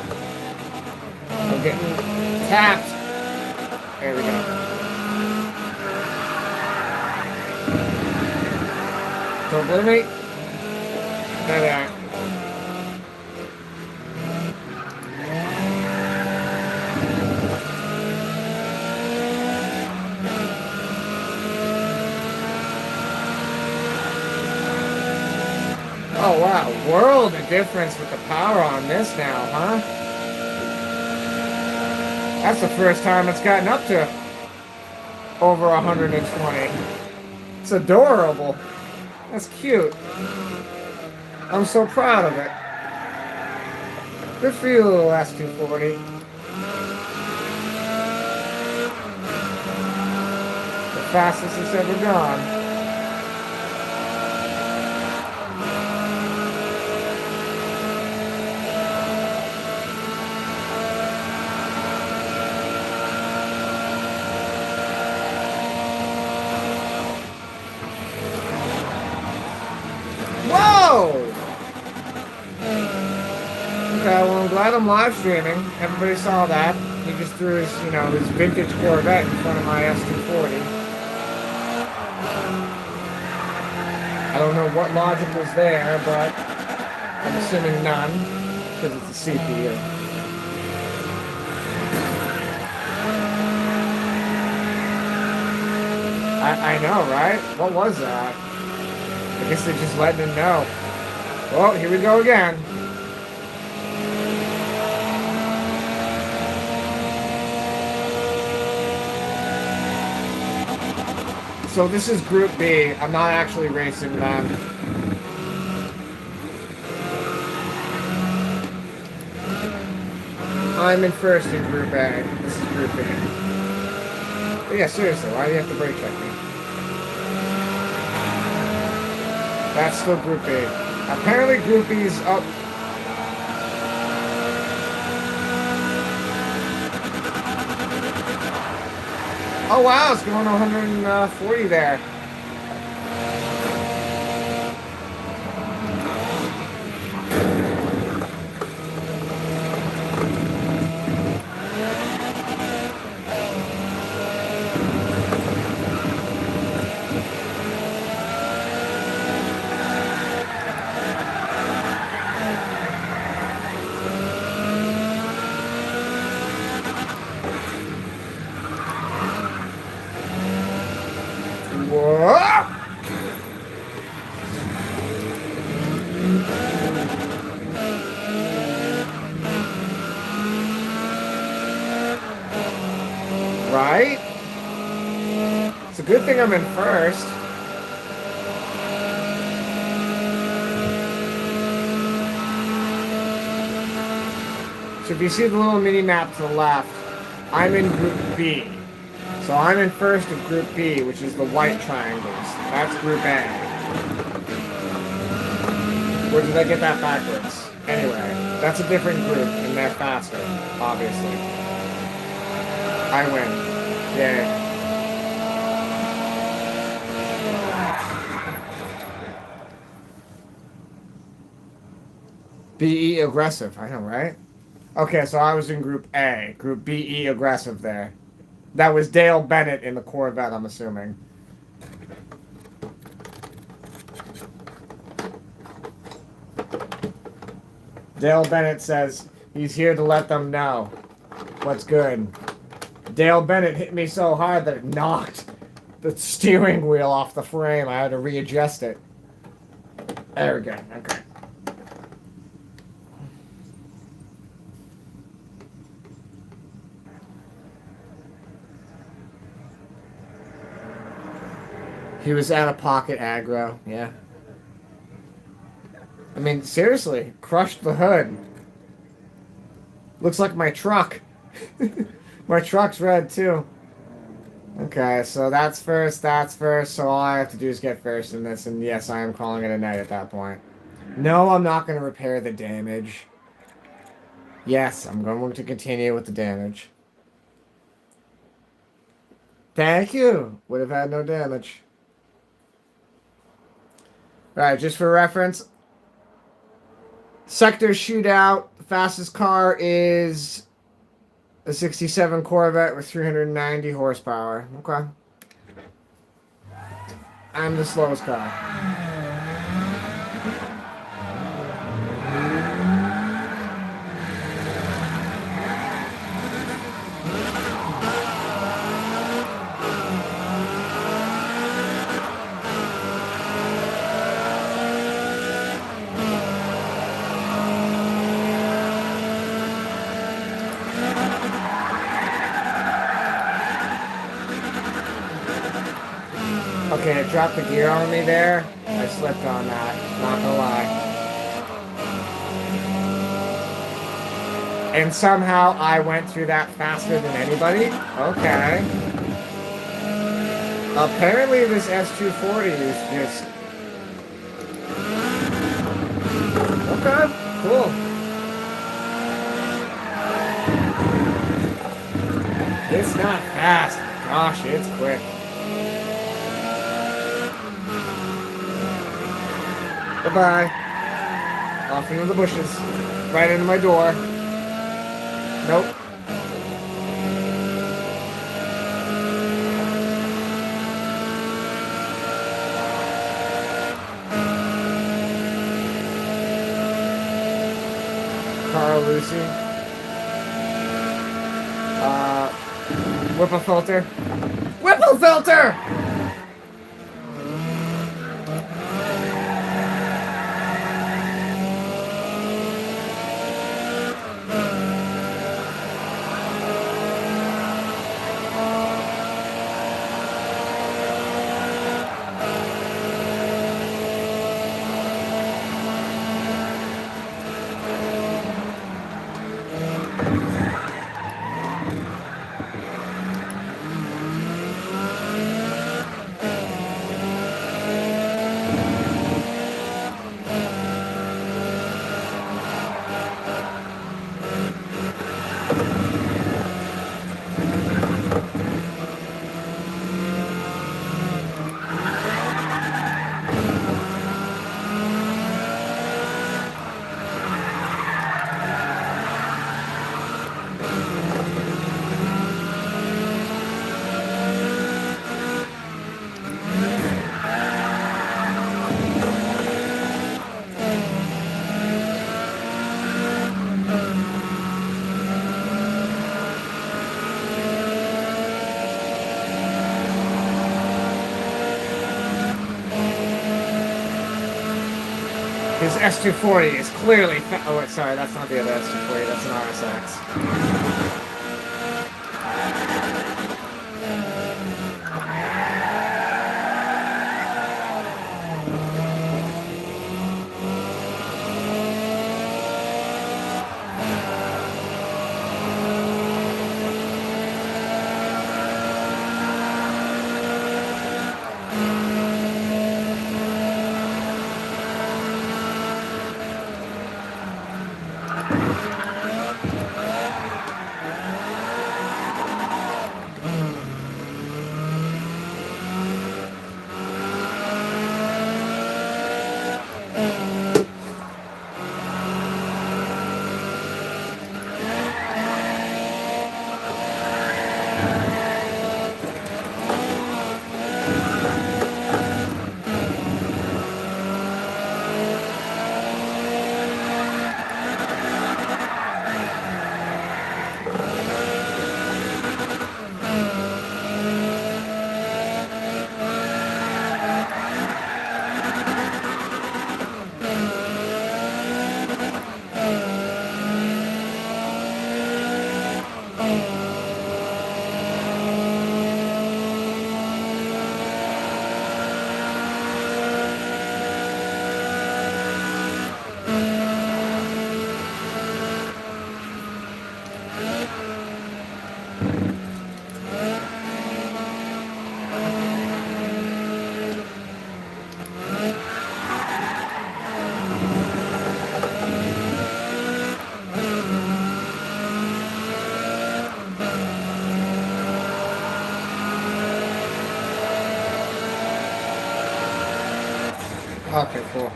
I'm getting tapped. There we go. Don't blame me. There they are. Oh wow, world of difference with the power on this now, huh? That's the first time it's gotten up to over 120. It's adorable. That's cute. I'm so proud of it. Good for you, little S240. The fastest it's ever gone. Whoa! Okay, well, I'm glad I'm live streaming. Everybody saw that. He just threw his, his vintage Corvette in front of my S240. I don't know what logic was there, but I'm assuming none, because it's a CPU. I know, right? What was that? I guess they're just letting him know. Well, here we go again. So this is Group B. I'm not actually racing them. I'm in first in Group A. This is Group B. But yeah, seriously, why do you have to brake check me? That's still Group B. Apparently Group B's up. Oh wow, it's going 140 there. Right? It's a good thing I'm in first. So if you see the little mini map to the left, I'm in Group B. So I'm in first of Group B, which is the white triangles. That's Group A. Or did I get that backwards? Anyway, that's a different group, and they're faster, obviously. I win. Yay. BE aggressive, I know, right? Okay, so I was in Group A. Group BE aggressive there. That was Dale Bennett in the Corvette, I'm assuming. Dale Bennett says he's here to let them know what's good. Dale Bennett hit me so hard that it knocked the steering wheel off the frame. I had to readjust it. There we go. Okay. He was out of pocket aggro, yeah. I mean, seriously, crushed the hood. Looks like my truck. My truck's red, too. Okay, so that's first, so all I have to do is get first in this, and yes, I am calling it a night at that point. No, I'm not going to repair the damage. Yes, I'm going to continue with the damage. Thank you. Would have had no damage. Alright, just for reference, sector shootout, the fastest car is A 67 Corvette with 390 horsepower. Okay. I'm the slowest car. Okay, it dropped the gear on me there. I slipped on that, not gonna lie. And somehow I went through that faster than anybody? Okay. Apparently this S240 is just... Okay, cool. It's not fast. Gosh, it's quick. Bye-bye. Off into the bushes. Right into my door. Nope. Carl Lucy. Whipple filter. Whipple filter! His S240 is clearly... Oh, wait, sorry, that's not the other S240, that's an RSX. Okay, cool.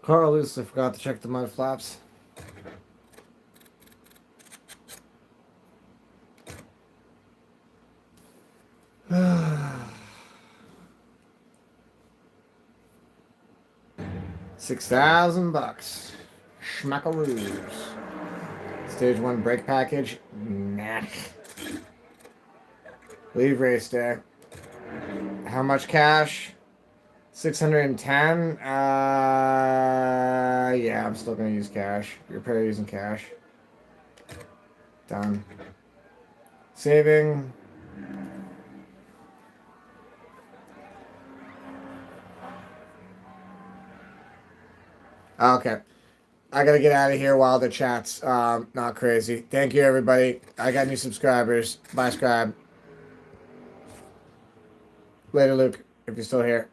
Carl Lucy forgot to check the mud flaps. $6,000. Schmackaroos. Stage 1 break package. Nah. Leave race day. How much cash? 610. Yeah, I'm still gonna use cash. You're probably using cash. Done. Saving. Okay. I gotta get out of here while the chat's not crazy. Thank you, everybody. I got new subscribers. Bye, scribe. Later, Luke, if you're still here.